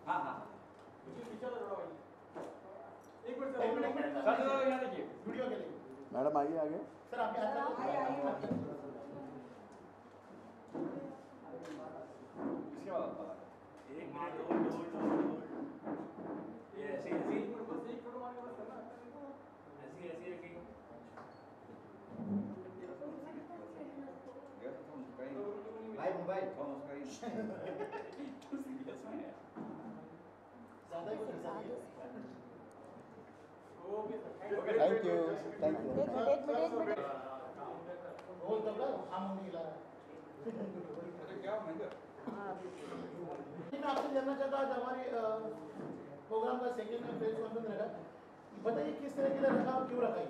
हाँ हाँ एक मिनट सर यहाँ देखिए वीडियो के लिए मैडम आइए आगे सर आप इसके बाद एक मिनट ये ऐसे ऐसे बस एक फोटो मारने बस करना ऐसे ऐसे रखेंगे भाई मोबाइल कौन उसका ही सीरियस में है ज्यादा ही थैंक यू एक मिनट वो तब हम नहीं ला अरे क्या महंगा मैं आपसे जानना चाहता आज हमारे प्रोग्राम का सेकंड में प्रेस कॉन्फ्रेंस रखा बताइए किस तरह के लिए रखा और क्यों रखा है।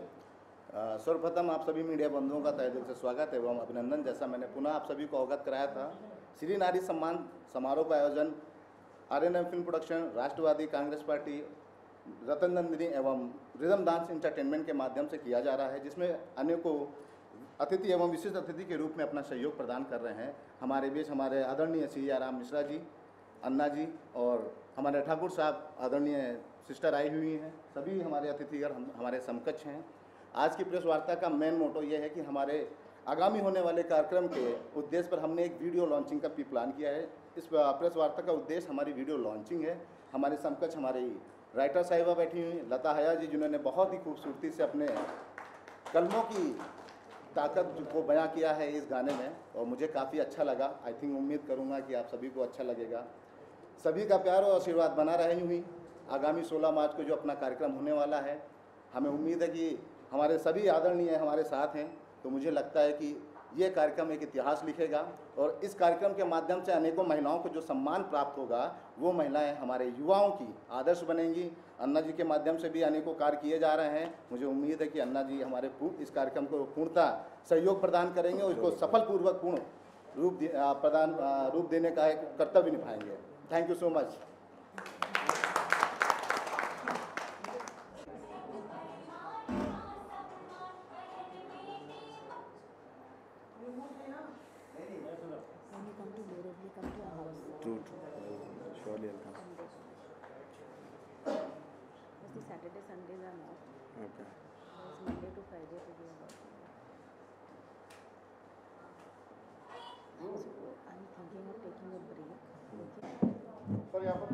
सर्वप्रथम आप सभी मीडिया बंधुओं का तहे दिल से स्वागत एवं अभिनंदन। जैसा मैंने पुनः आप सभी को अवगत कराया था, श्री नारी सम्मान समारोह का आयोजन RNM फिल्म प्रोडक्शन, राष्ट्रवादी कांग्रेस पार्टी, रतन नंदिनी एवं रिदम डांस एंटरटेनमेंट के माध्यम से किया जा रहा है, जिसमें अनेकों अतिथि एवं विशिष्ट अतिथि के रूप में अपना सहयोग प्रदान कर रहे हैं। हमारे बीच हमारे आदरणीय सीआराम मिश्रा जी, अन्ना जी और हमारे ठाकुर साहब आदरणीय सिस्टर आई हुई हैं। सभी हमारे अतिथिगण हमारे समकक्ष हैं। आज की प्रेस वार्ता का मेन मोटो ये है कि हमारे आगामी होने वाले कार्यक्रम के उद्देश्य पर हमने एक वीडियो लॉन्चिंग का प्लान किया है। इस प्रेस वार्ता का उद्देश्य हमारी वीडियो लॉन्चिंग है। हमारे समकक्ष हमारी राइटर साहिबा बैठी हुई, लता हया जी, जिन्होंने बहुत ही खूबसूरती से अपने कलमों की ताकत को बयां किया है इस गाने में और मुझे काफ़ी अच्छा लगा। आई थिंक उम्मीद करूंगा कि आप सभी को अच्छा लगेगा। सभी का प्यार और आशीर्वाद बना रहे हुई आगामी 16 मार्च को जो अपना कार्यक्रम होने वाला है, हमें उम्मीद है कि हमारे सभी आदरणीय हमारे साथ हैं। तो मुझे लगता है कि ये कार्यक्रम एक इतिहास लिखेगा और इस कार्यक्रम के माध्यम से अनेकों महिलाओं को जो सम्मान प्राप्त होगा वो महिलाएं हमारे युवाओं की आदर्श बनेंगी। अन्ना जी के माध्यम से भी अनेकों कार्य किए जा रहे हैं। मुझे उम्मीद है कि अन्ना जी हमारे इस कार्यक्रम को पूर्णतः सहयोग प्रदान करेंगे और इसको सफलपूर्वक पूर्ण रूप देने का एक कर्तव्य निभाएंगे। Thank you so much. Surely I'll come. Saturday, Sundays are not. Okay. It's Monday to Friday to be about. So I'm thinking of taking a break. Sir यहाँ पर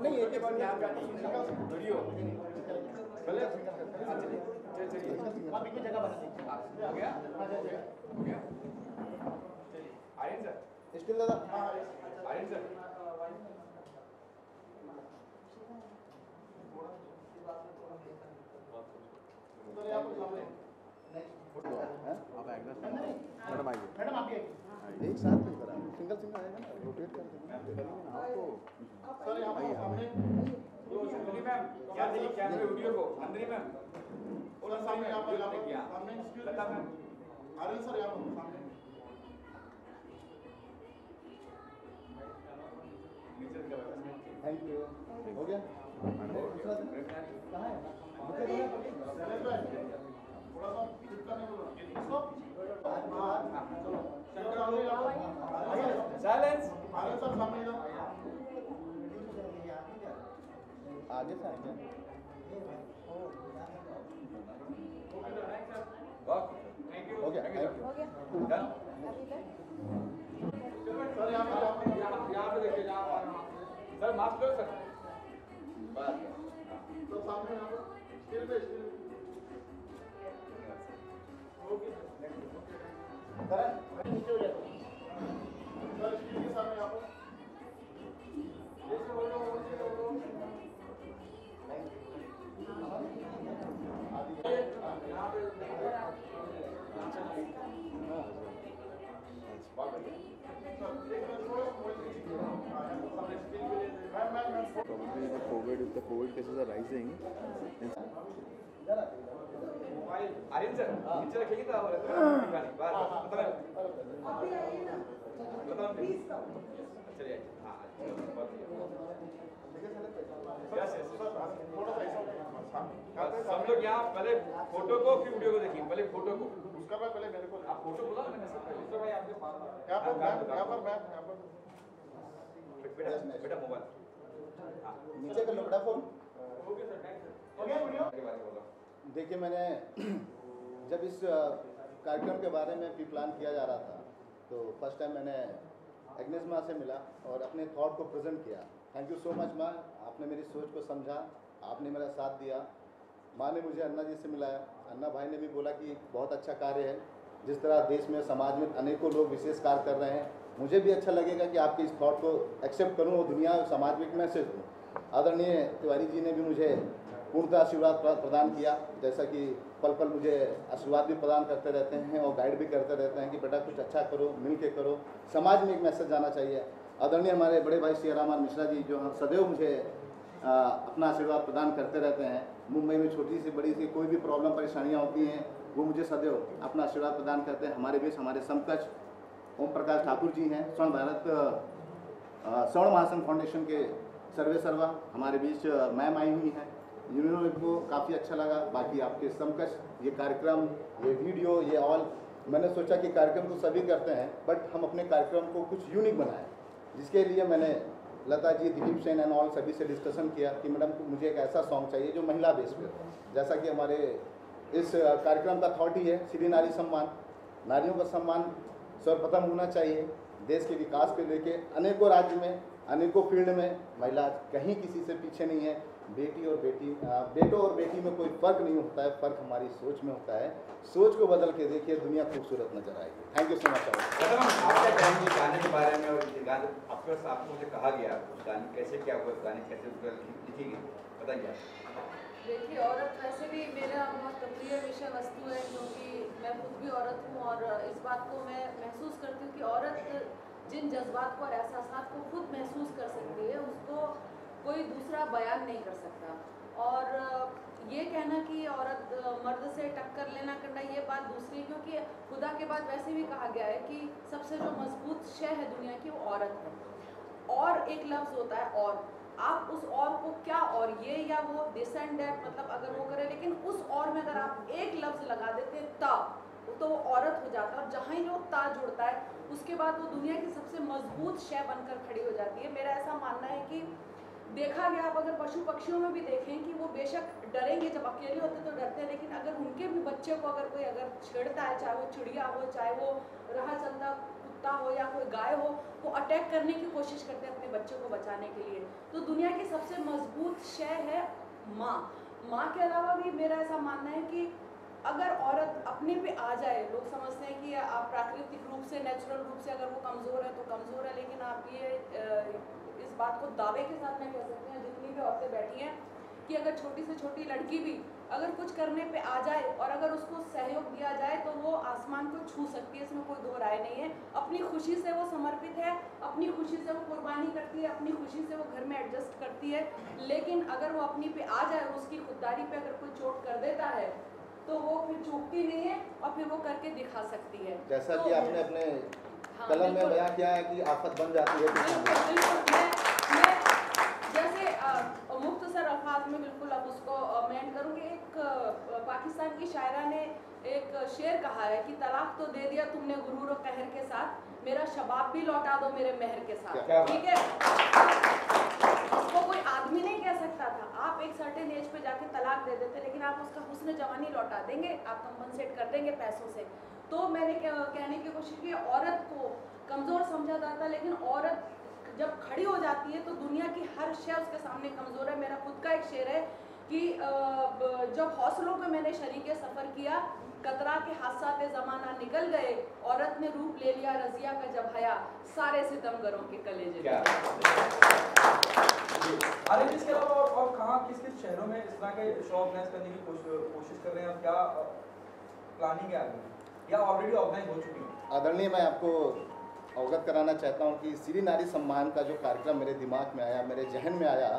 नहीं एक बार यहाँ का वीडियो पहले चलिए आप एक जगह बना दीजिए। हो गया हो गया आर्यन सर स्टिल दादा आर्यन सर यहाँ पर सामने आप एड्रेस मैडम आइए। मैडम आप ये एक साथ में करा सिंगल सिंगल आएगा ना, रोटेट कर देंगे आपको। सर यहाँ पर सामने अंदरी मैम क्या देखिए क्या वीडियो को अंदरी मैम और सामने यहाँ पर सामने लता मैम आर्यन सर यहाँ पर सामने थैंक यू। हो गया कहाँ है? थोड़ा सा चिपका नहीं बोलो साइलेंस आगे सर सामने जाओ आगे से आएंगे। थैंक यू हो गया थैंक यू। डन सर यहाँ पे देखिए सर मास्क लो सर बस तो सामने यहाँ पर स्टिल पे स्टिल ओके सर नीचे हो जाए सर स्टिल के सामने यहाँ पर जैसे बोलो यहाँ पे Probably the COVID cases are rising. Aryan sir नीचे रखेंगे तो चलिए हाँ हम लोग यहाँ पहले फोटो को फिर वीडियो को देखिए। पहले फोटो को उसका पहले मेरे को आप फोटो बोला मैंने सर पहले भाई आपके पास यहाँ पर नेक्स्ट बेटा मोबाइल नीचे कर लो बेटा फोन। हो गया वीडियो? के बारे में बोला। देखिए, मैंने जब इस कार्यक्रम के बारे में प्लान किया जा रहा था तो फर्स्ट टाइम मैंने एग्नेस माँ से मिला और अपने थॉट को प्रेजेंट किया। थैंक यू सो मच माँ, आपने मेरी सोच को समझा, आपने मेरा साथ दिया। माँ ने मुझे अन्ना जी से मिलाया, अन्ना भाई ने भी बोला कि बहुत अच्छा कार्य है, जिस तरह देश में समाज में अनेकों लोग विशेष कार्य कर रहे हैं, मुझे भी अच्छा लगेगा कि आपके इस थॉट को एक्सेप्ट करूं और दुनिया और समाज में एक मैसेज दूँ। आदरणीय तिवारी जी ने भी मुझे पूर्णतः आशीर्वाद प्रदान किया, जैसा कि पल पल मुझे आशीर्वाद भी प्रदान करते रहते हैं और गाइड भी करते रहते हैं कि बेटा कुछ अच्छा करो, मिल के करो, समाज में एक मैसेज जाना चाहिए। आदरणीय हमारे बड़े भाई सियाराम मिश्रा जी जो हम सदैव मुझे अपना आशीर्वाद प्रदान करते रहते हैं। मुंबई में छोटी सी बड़ी सी कोई भी प्रॉब्लम परेशानियाँ होती हैं वो मुझे सदैव अपना आशीर्वाद प्रदान करते हैं। हमारे बीच हमारे समकक्ष ओम प्रकाश ठाकुर जी हैं, स्वर्ण भारत स्वर्ण महासन फाउंडेशन के सर्वे सर्वा हमारे बीच मैम आई हुई हैं, जिन्होंने को काफ़ी अच्छा लगा। बाकी आपके समकक्ष ये कार्यक्रम, ये वीडियो, ये ऑल, मैंने सोचा कि कार्यक्रम तो सभी करते हैं बट हम अपने कार्यक्रम को कुछ यूनिक बनाएं, जिसके लिए मैंने लता जी, दिलीप सेन एंड ऑल सभी से डिस्कशन किया कि मैडम मुझे एक ऐसा सॉन्ग चाहिए जो महिला बेस पे हो। जैसा कि हमारे इस कार्यक्रम का थॉट ही है श्री नारी सम्मान, नारियों का सम्मान सर्वप्रथम होना चाहिए। देश के विकास को लेके अनेकों राज्य में, अनेकों फील्ड में महिला कहीं किसी से पीछे नहीं है। बेटों और बेटी में कोई फ़र्क नहीं होता है, फ़र्क हमारी सोच में होता है। सोच को बदल के देखिए, दुनिया खूबसूरत नजर आएगी। Thank you so much. आप क्या कहेंगे गाने के बारे में? और गाने आपको मुझे कहा गया उस गाने कैसे क्या हुआ, गाने कैसे लिखी गई, बताइए। देखिए, औरत वैसे भी मेरा बहुत प्रिय विषय वस्तु है, क्योंकि मैं खुद भी औरत हूँ और इस बात को मैं महसूस करती हूँ कि औरत जिन जज्बात को और एहसासात को खुद महसूस कर सकती है उसको कोई दूसरा बयान नहीं कर सकता। और ये कहना कि औरत मर्द से टक्कर लेना करना, ये बात दूसरी, क्योंकि खुदा के बाद वैसे भी कहा गया है कि सबसे जो मजबूत शय है दुनिया की वो औरत है। और एक लफ्ज़ होता है और, आप उस और को क्या और ये या वो दिस एंड दैट मतलब अगर वो करे, लेकिन उस और में अगर आप एक लफ्ज़ लगा देते ता, तो वो औरत हो जाता है। और जहाँ ही वो ता जुड़ता है उसके बाद वो दुनिया की सबसे मजबूत शय बनकर खड़ी हो जाती है। मेरा ऐसा मानना है कि देखा गया, आप अगर पशु पक्षियों में भी देखें कि वो बेशक डरेंगे, जब अकेले होते तो डरते हैं, लेकिन अगर उनके भी बच्चे को अगर कोई अगर छेड़ता है, चाहे वो चिड़िया हो, चाहे वो राह चलता कुत्ता हो या कोई गाय हो, वो अटैक करने की कोशिश करते हैं अपने बच्चे को बचाने के लिए। तो दुनिया की सबसे मजबूत शय है माँ। माँ के अलावा भी मेरा ऐसा मानना है कि अगर औरत अपने पे आ जाए, लोग समझते हैं कि आप प्राकृतिक रूप से, नेचुरल रूप से अगर वो कमज़ोर है तो कमज़ोर है, लेकिन आप ये इस बात को दावे के साथ में कह सकते हैं, जितनी भी औरतें बैठी हैं, कि अगर छोटी से छोटी लड़की भी अगर कुछ करने पे आ जाए और अगर उसको सहयोग दिया जाए तो वो आसमान को छू सकती है, इसमें कोई दो राय नहीं है। अपनी खुशी से वो समर्पित है, अपनी खुशी से वो कुर्बानी करती है, अपनी खुशी से वो घर में एडजस्ट करती है। लेकिन अगर वो अपनी पे आ जाए और उसकी खुददारी पे अगर कोई चोट कर देता है तो वो फिर चूकती नहीं है और फिर वो करके दिखा सकती है। जैसा तो, कि आपने अपने कलम में बयां किया है कि आफत बन जाती है। मैं जैसे मुख्तसर अल्फाज में बिल्कुल अब उसको मेंशन करूँगी। एक पाकिस्तान की शायरा ने एक शेर कहा है कि तलाक तो दे दिया तुमने गुरूर और कहर के साथ, मेरा शबाब भी लौटा दो मेरे मेहर के साथ। ठीक है, उसको कोई आदमी नहीं कह सकता था। आप एक सर्टेन एज पे जाके तलाक दे देते, लेकिन आप उसका हुस्न जवानी लौटा देंगे, आप कंपनसेट कर देंगे पैसों से। तो मैंने कहने की कोशिश की, औरत को कमज़ोर समझा जाता, लेकिन औरत जब खड़ी हो जाती है तो दुनिया की हर शय उसके सामने कमज़ोर है। मेरा खुद का एक शेर है कि जब हौसलों पे मैंने शरीके सफ़र किया, कतरा के हादसात ज़माना निकल गए, औरत ने रूप ले लिया रज़िया का जब हया, सारे सितमगरों के कलेजे। अरे इसके अलावा और कहाँ किस किस शहरों में इस तरह के शो ऑर्गेनाइज करने की कोशिश कर रहे हैं और क्या प्लानिंग है आगे या ऑलरेडी ऑर्गेनाइज हो चुकी है? आदरणीय, मैं आपको अवगत कराना चाहता हूँ कि श्री नारी सम्मान का जो कार्यक्रम मेरे दिमाग में आया, मेरे जहन में आया,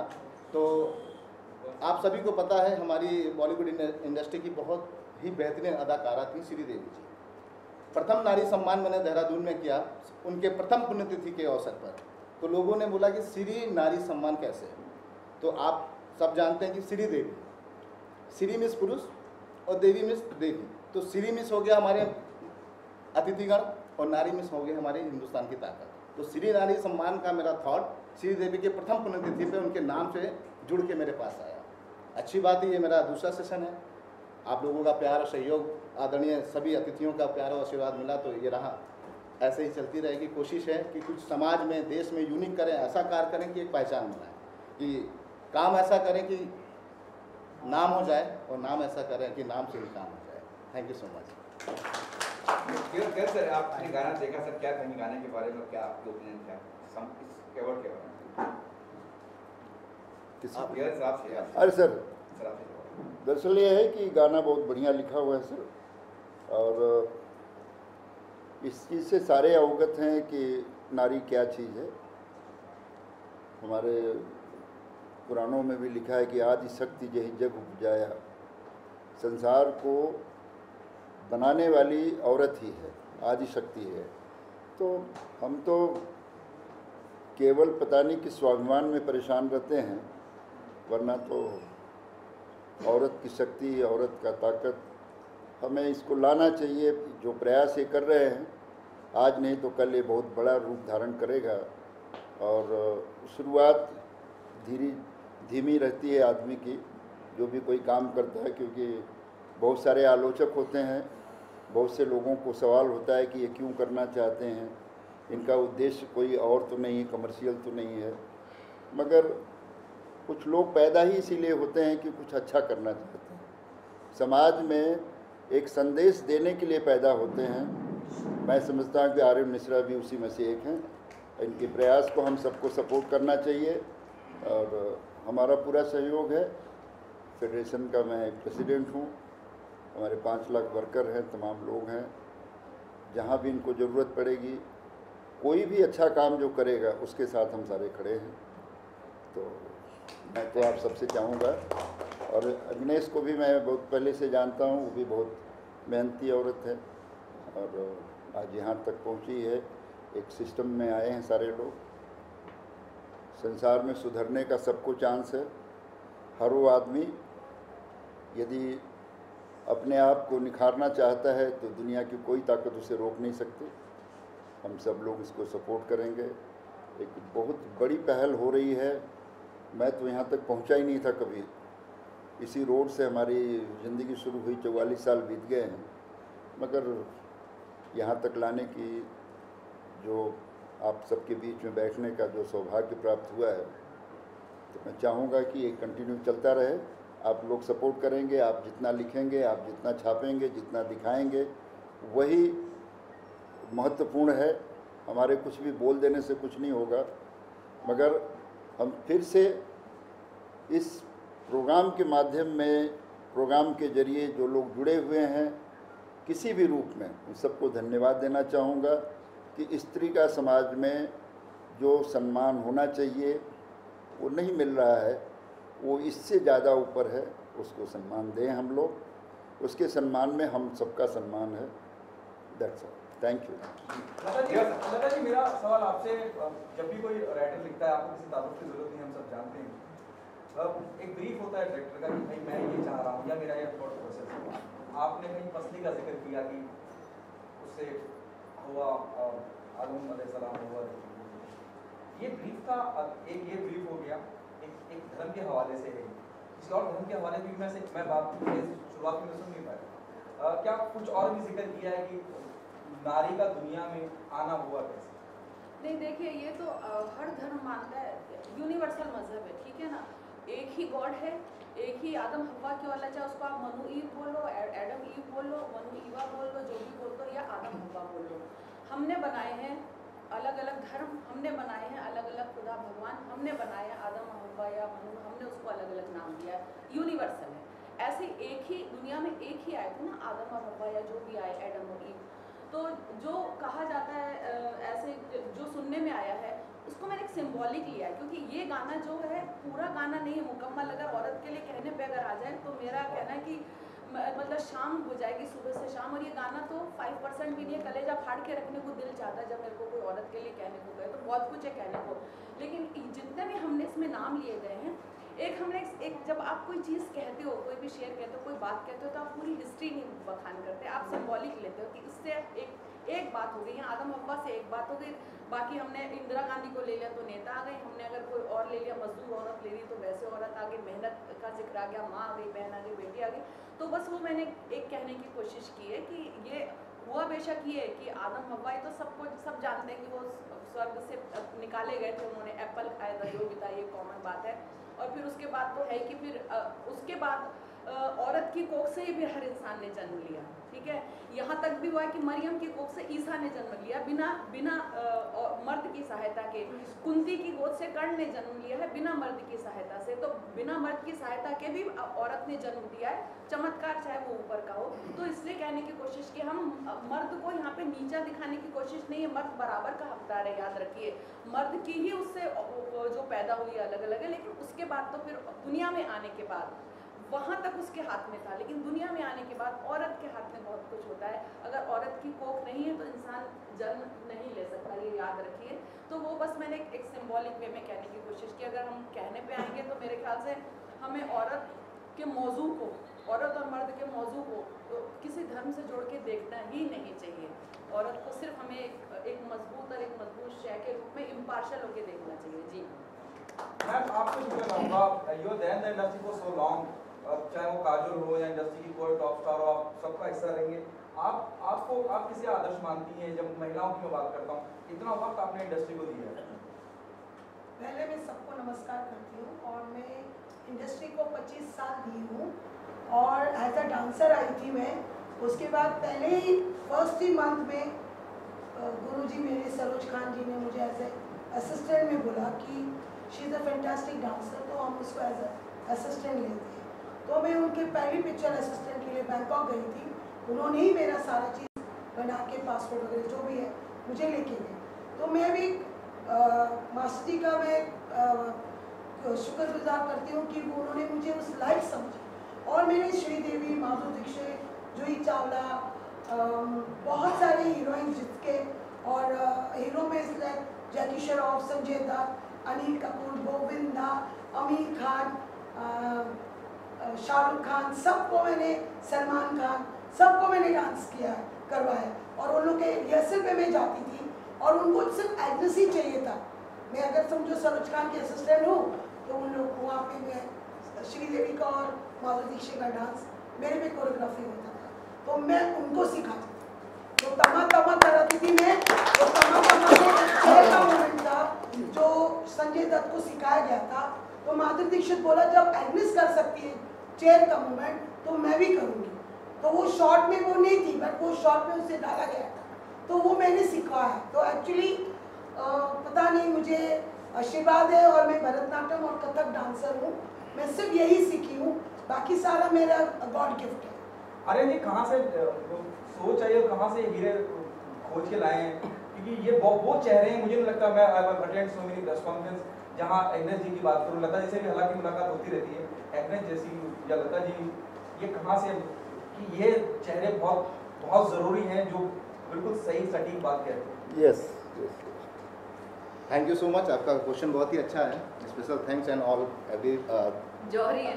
तो आप सभी को पता है हमारी बॉलीवुड इंडस्ट्री की बहुत ही बेहतरीन अदाकारा थी श्रीदेवी जी। प्रथम नारी सम्मान मैंने देहरादून में किया उनके प्रथम पुण्यतिथि के अवसर पर। तो लोगों ने बोला कि श्री नारी सम्मान कैसे है, तो आप सब जानते हैं कि श्री देवी, श्री मिस पुरुष और देवी मिस देवी। तो श्री मिस हो गया हमारे अतिथिगण और नारी मिस हो गए हमारे हिंदुस्तान की ताकत। तो श्री नारी सम्मान का मेरा थॉट श्री देवी के प्रथम पुण्यतिथि पे उनके नाम से जुड़ के मेरे पास आया। अच्छी बात है, ये मेरा दूसरा सेशन है। आप लोगों का प्यार और सहयोग, आदरणीय सभी अतिथियों का प्यार और आशीर्वाद मिला तो ये रहा, ऐसे ही चलती रहेगी। कोशिश है कि कुछ समाज में, देश में यूनिक करें, ऐसा कार्य करें कि एक पहचान बनाएं, कि काम ऐसा करें कि नाम हो जाए, और नाम ऐसा करें कि नाम से ही काम हो जाए। Thank you so much. क्या सर, आपने गाना देखा सर, क्या कहेंगे गाने के बारे में, क्या आपके ओपिनियन क्या इस अवार्ड के बारे में? अरे सर, दरअसल ये है कि गाना बहुत बढ़िया लिखा हुआ है सर, और इस चीज़ से सारे अवगत हैं कि नारी क्या चीज़ है। हमारे पुराणों में भी लिखा है कि आदि शक्ति जही जग उपजाया, संसार को बनाने वाली औरत ही है, आदि शक्ति है। तो हम तो केवल पता नहीं कि स्वाभिमान में परेशान रहते हैं, वरना तो औरत की शक्ति, औरत का ताकत, हमें इसको लाना चाहिए। जो प्रयास ये कर रहे हैं, आज नहीं तो कल ये बहुत बड़ा रूप धारण करेगा। और शुरुआत धीमी रहती है आदमी की, जो भी कोई काम करता है, क्योंकि बहुत सारे आलोचक होते हैं, बहुत से लोगों को सवाल होता है कि ये क्यों करना चाहते हैं, इनका उद्देश्य कोई और तो नहीं है, कमर्शियल तो नहीं है। मगर कुछ लोग पैदा ही इसीलिए होते हैं कि कुछ अच्छा करना चाहते हैं, समाज में एक संदेश देने के लिए पैदा होते हैं। मैं समझता हूँ कि आर्य मिश्रा भी उसी में से एक हैं। इनके प्रयास को हम सबको सपोर्ट करना चाहिए, और हमारा पूरा सहयोग है। फेडरेशन का मैं एक प्रेसिडेंट हूँ, हमारे 5 लाख वर्कर हैं, तमाम लोग हैं। जहाँ भी इनको ज़रूरत पड़ेगी, कोई भी अच्छा काम जो करेगा उसके साथ हम सारे खड़े हैं। तो मैं तो आप सबसे चाहूँगा, और अग्नेश को भी मैं बहुत पहले से जानता हूँ, वो भी बहुत मेहनती औरत है, और आज यहाँ तक पहुँची है। एक सिस्टम में आए हैं सारे लोग। संसार में सुधरने का सबको चांस है। हर वो आदमी यदि अपने आप को निखारना चाहता है तो दुनिया की कोई ताकत उसे रोक नहीं सकती। हम सब लोग इसको सपोर्ट करेंगे। एक बहुत बड़ी पहल हो रही है। मैं तो यहाँ तक पहुँचा ही नहीं था कभी। इसी रोड से हमारी ज़िंदगी शुरू हुई, 44 साल बीत गए हैं, मगर यहाँ तक लाने की जो आप सबके बीच में बैठने का जो सौभाग्य प्राप्त हुआ है, तो मैं चाहूँगा कि ये कंटिन्यू चलता रहे। आप लोग सपोर्ट करेंगे, आप जितना लिखेंगे, आप जितना छापेंगे, जितना दिखाएंगे, वही महत्वपूर्ण है। हमारे कुछ भी बोल देने से कुछ नहीं होगा, मगर हम फिर से इस प्रोग्राम के माध्यम में, प्रोग्राम के जरिए जो लोग जुड़े हुए हैं किसी भी रूप में, उन सबको धन्यवाद देना चाहूँगा कि स्त्री का समाज में जो सम्मान होना चाहिए वो नहीं मिल रहा है, वो इससे ज़्यादा ऊपर है। उसको सम्मान दें हम लोग, उसके सम्मान में हम सबका सम्मान है। That's all. Thank you. Lata ji, मेरा सवाल आपसे, जब भी कोई राइटर लिखता है, आपको किसी तारुफ की जरूरत नहीं, हम सब जानते हैं। एक ब्रीफ होता है डायरेक्टर का कि भाई मैं ये चाह रहा हूँ, या मेरा ये थॉट प्रोसेस है। आपने कहीं मसले का जिक्र किया कि उससे हुआ, आदम अलैहिस्सलाम हुआ। ये ब्रीफ का एक ये ब्रीफ हो गया, एक धर्म के हवाले से है। किसी और धर्म के हवाले भी मैं बात शुरुआत में सुन नहीं पाया। क्या कुछ और भी जिक्र किया है कि नारी का दुनिया में आना हुआ कैसे? नहीं, देखिए, ये तो हर धर्म मानता है, यूनिवर्सल मजहब है, ठीक है ना। एक ही गॉड है, एक ही आदम हव्वा की औलाद, चाहे उसको आप मनु ईव बोलो, एडम ईव बोलो, मनु ईवा बोलो, जो भी बोल दो, या आदम हव्वा बोलो। हमने बनाए हैं अलग अलग धर्म, हमने बनाए हैं अलग अलग खुदा भगवान, हमने बनाए हैं आदम हव्वा या मनु, हमने उसको अलग अलग नाम दिया है, यूनिवर्सल है। ऐसे एक ही दुनिया में एक ही आए थे ना, आदम और हव्वा, या जो भी आए, एडम और ईव। तो जो कहा जाता है, ऐसे जो सुनने में आया है, उसको मैंने एक सिंबॉलिक लिया है, क्योंकि ये गाना जो है पूरा गाना नहीं है मुकम्मल। अगर औरत के लिए कहने पे अगर आ जाए तो मेरा कहना है कि मतलब शाम हो जाएगी, सुबह से शाम। और ये गाना तो 5% भी नहीं है। कलेजा फाड़ के रखने को दिल चाहता है जब मेरे को कोई औरत के लिए कहने को कहे, तो बहुत कुछ है कहने को। लेकिन जितने भी हमने इसमें नाम लिए गए हैं, एक हमने एक जब आप कोई चीज़ कहते हो, कोई भी शेर कहते हो, कोई बात कहते हो, तो आप पूरी हिस्ट्री नहीं बखान करते, आप सिंबॉलिक लेते हो कि इससे एक बात हो गई, यहाँ आदम हव्वा से एक बात हो गई, बाकी हमने इंदिरा गांधी को ले लिया तो नेता आ गए, हमने अगर कोई और ले लिया, मजदूर औरत ले ली तो वैसे औरत आ गई, मेहनत का जिक्र आ गया, माँ आ गई, बहन आ गई, बेटी आ गई। तो बस वो मैंने एक कहने की कोशिश की है कि ये हुआ बेशक ये कि आदम हव्वा तो सब जानते हैं कि वो स्वर्ग से निकाले गए थे, उन्होंने एप्पल खाया था, जो भी था, ये कॉमन बात है। और फिर उसके बाद तो है कि फिर उसके बाद औरत की कोख से ही फिर हर इंसान ने जन्म लिया, ठीक है। यहाँ तक भी हुआ कि मरियम की कोख से ईसा ने जन्म लिया बिना मर्द की सहायता के। कुंती की गोद से कर्ण ने जन्म लिया है बिना मर्द की सहायता से। तो बिना मर्द की सहायता के भी औरत ने जन्म दिया है, चमत्कार चाहे वो ऊपर का हो। तो इसलिए कहने की कोशिश कि हम मर्द को यहाँ पे नीचा दिखाने की कोशिश नहीं है, मर्द बराबर का हकदार है, याद रखिए। मर्द की ही उससे जो पैदा हुई अलग अलग है, लेकिन उसके बाद तो फिर दुनिया में आने के बाद वहाँ तक उसके हाथ में था, लेकिन दुनिया में आने के बाद औरत के हाथ में बहुत कुछ होता है। अगर औरत की कोख नहीं है तो इंसान जन्म नहीं ले सकता, ये याद रखिए। तो वो बस मैंने एक सिंबॉलिक वे में कहने की कोशिश की। अगर हम कहने पे आएंगे तो मेरे ख्याल से हमें औरत के मौजू को, औरत और मर्द के मौजू को तो किसी धर्म से जोड़ के देखना ही नहीं चाहिए। औरत को सिर्फ हमें एक मजबूत और एक मजबूत शय के रूप में इम्पार्शल होकर देखना चाहिए। जी मैम, आपसे पूछना चाहूँगा, you are there in the industry for so long, चाहे वो काजोल हो या इंडस्ट्री की कोई टॉप स्टार हो, आप सबका हिस्सा रहेंगे। आप किसे आदर्श मानती हैं? जब महिलाओं की मैं बात करता हूँ, इतना वक्त आपने इंडस्ट्री को दिया है। पहले मैं सबको नमस्कार करती हूँ और मैं इंडस्ट्री को 25 साल दी हूँ और एज अ डांसर आई थी मैं। उसके बाद पहले ही फर्स्ट ही मंथ में गुरुजी मेरे सरोज खान जी ने मुझे एज ए असिस्टेंट में बोला कि she is a fantastic dancer, तो हम उसको एज अ असिस्टेंट लेते हैं। तो मैं उनके पहली पिक्चर असिस्टेंट के लिए बैंकॉक गई थी, उन्होंने ही मेरा सारा चीज़ बना के पासपोर्ट वगैरह जो भी है मुझे लेके गए। तो मैं भी मास्टर जी का मैं शुक्रगुजार करती हूँ कि वो उन्होंने मुझे उस लाइफ समझी। और मैंने श्रीदेवी, माधुरी दीक्षित, जूही चावला, बहुत सारे हीरोइन जिसके और हीरो में इसलिए जैकी श्रॉफ, संजय दत्त, अनिल कपूर, गोविंदा, आमिर खान, शाहरुख खान, सबको मैंने, सलमान खान, सबको मैंने डांस किया करवाया। और उन लोग के रिहर्सल पे मैं जाती थी और उनको सिर्फ एग्नेस ही चाहिए था। मैं अगर समझो सरोज खान की असिस्टेंट हूँ तो उन लोग वहाँ पे मैं श्रीदेवी का और माधुरी दीक्षित का डांस मेरे पे कोरियोग्राफी होता था, तो मैं उनको सिखाती थी। तो तमा कराती थी मैं, तो तमा का मोमेंट था जो संजय दत्त को सिखाया गया था। तो माधुरी दीक्षित बोला जब एग्नेस कर सकती है चेयर का मूवमेंट तो मैं भी करूँगी। तो वो शॉर्ट में वो नहीं थी, बट वो शॉर्ट में उसे डाला गया था, तो वो मैंने सिखाया। तो एक्चुअली पता नहीं, मुझे आशीर्वाद है और मैं भरतनाट्यम और कथक डांसर हूँ। मैं सिर्फ यही सीखी हूँ, बाकी सारा मेरा गॉड गिफ्ट है। अरे जी, कहाँ से सोच आई और कहाँ से हीरे खोज के लाए हैं? क्योंकि ये वो चेहरे हैं, मुझे नहीं लगता, मैं I have attend so many press conference जहाँ एग्नेस जी की बात करूँ, लता जी से भी हालांकि मुलाकात होती रहती है, एग्नेस जैसी या लता जी, ये कहाँ से कि ये चेहरे बहुत ज़रूरी हैं जो बिल्कुल सही सटीक बात कहते हैं। Yes, thank you so much, आपका क्वेश्चन बहुत ही अच्छा है। Special thanks and all every जौहरी है।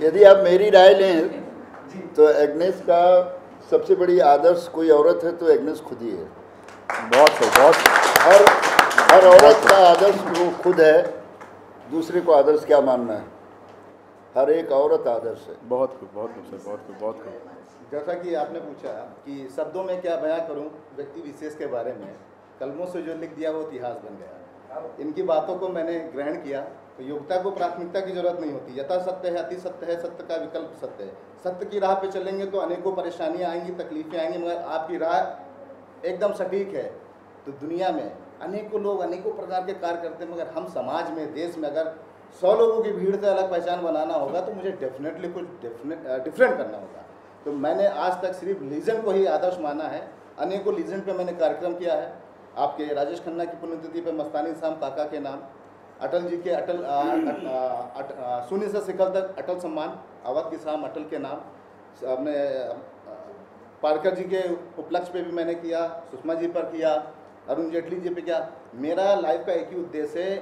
यदि आप मेरी राय लें तो एग्नेस का सबसे बड़ी आदर्श कोई औरत है तो एग्नेस खुद ही है। बहुत हर औरत का आदर्श वो खुद है, दूसरे को आदर्श क्या मानना है। हर एक औरत आदर्श है। बहुत खूब। जैसा कि आपने पूछा कि शब्दों में क्या बयां करूं व्यक्ति विशेष के बारे में, कलमों से जो लिख दिया वो इतिहास बन गया। इनकी बातों को मैंने ग्रहण किया। तो योग्यता को प्राथमिकता की जरूरत नहीं होती। यथा सत्य है, अति सत्य है, सत्य का विकल्प सत्य है। सत्य की राह पे चलेंगे तो अनेकों परेशानियां आएंगी, तकलीफें आएंगी, मगर आपकी राह एकदम सटीक है तो दुनिया में अनेकों लोग अनेकों प्रकार के कार्य करते हैं, मगर हम समाज में, देश में अगर 100 लोगों की भीड़ से अलग पहचान बनाना होगा तो मुझे डेफिनेटली कुछ डिफरेंट करना होगा। तो मैंने आज तक सिर्फ लीजेंड को ही आदर्श माना है। अनेकों लीजेंड पे मैंने कार्यक्रम किया है। आपके राजेश खन्ना की पुण्यतिथि पे मस्तानी साहब काका के नाम, अटल जी के शून्य से शिखर तक अटल सम्मान, अवध की शाम अटल के नाम, हमने पारकर जी के उपलक्ष्य पे भी मैंने किया, सुषमा जी पर किया, अरुण जेटली जी पे किया। मेरा लाइफ का एक ही उद्देश्य है,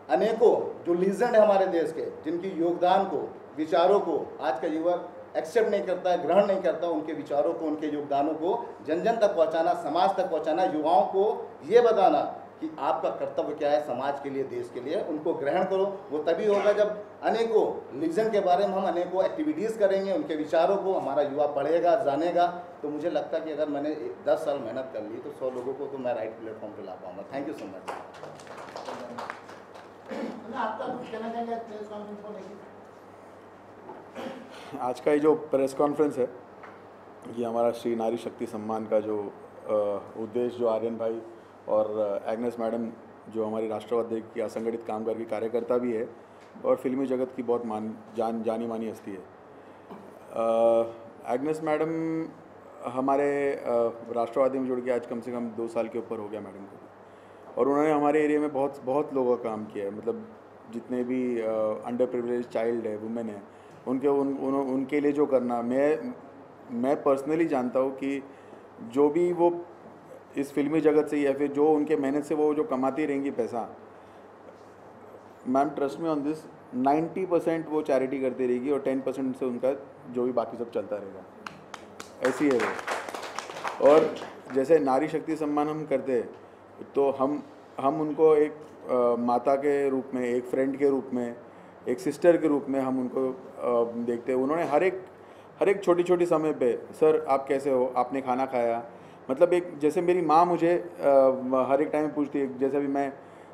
अनेकों जो लीजेंड है हमारे देश के, जिनकी योगदान को, विचारों को आज का युवक एक्सेप्ट नहीं करता है, ग्रहण नहीं करता, उनके विचारों को, उनके योगदानों को जन जन तक पहुंचाना, समाज तक पहुंचाना, युवाओं को ये बताना कि आपका कर्तव्य क्या है समाज के लिए, देश के लिए, उनको ग्रहण करो। वो तभी होगा जब अनेकों रिलीजन के बारे में हम अनेकों एक्टिविटीज़ करेंगे, उनके विचारों को हमारा युवा पढ़ेगा, जानेगा। तो मुझे लगता है कि अगर मैंने 10 साल मेहनत कर ली तो 100 लोगों को तो मैं राइट प्लेटफॉर्म पर ला पाऊंगा। Thank you so much. आपका कुछ कहना चाहेंगे प्रेस कॉन्फ्रेंस को लेकर? आज का ये जो प्रेस कॉन्फ्रेंस है, ये हमारा श्री नारी शक्ति सम्मान का जो उद्देश्य, जो आर्यन भाई और एग्नेस मैडम जो हमारी राष्ट्रवादी की असंगठित कामगार की कार्यकर्ता भी है और फिल्मी जगत की बहुत जानी मानी हस्ती है। एग्नेस मैडम हमारे राष्ट्रवादी में जुड़ के आज कम से कम 2 साल के ऊपर हो गया मैडम को, और उन्होंने हमारे एरिया में बहुत लोगों का काम किया है। मतलब जितने भी अंडर प्रिविलेज चाइल्ड है, वुमेन है, उनके लिए जो करना, मैं पर्सनली जानता हूँ कि जो भी वो इस फिल्मी जगत से या फिर जो उनके मेहनत से वो जो कमाती रहेंगी पैसा, मैम ट्रस्ट में ऑन दिस 90% वो चैरिटी करती रहेगी और 10% से उनका जो भी बाकी सब चलता रहेगा, ऐसी है वो। और जैसे नारी शक्ति सम्मान हम करते हैं तो हम उनको एक माता के रूप में, एक फ्रेंड के रूप में, एक सिस्टर के रूप में हम उनको देखते हैं। उन्होंने हर एक छोटी समय पे, सर आप कैसे हो, आपने खाना खाया, मतलब एक जैसे मेरी माँ मुझे हर एक टाइम पूछती है। जैसे अभी मैं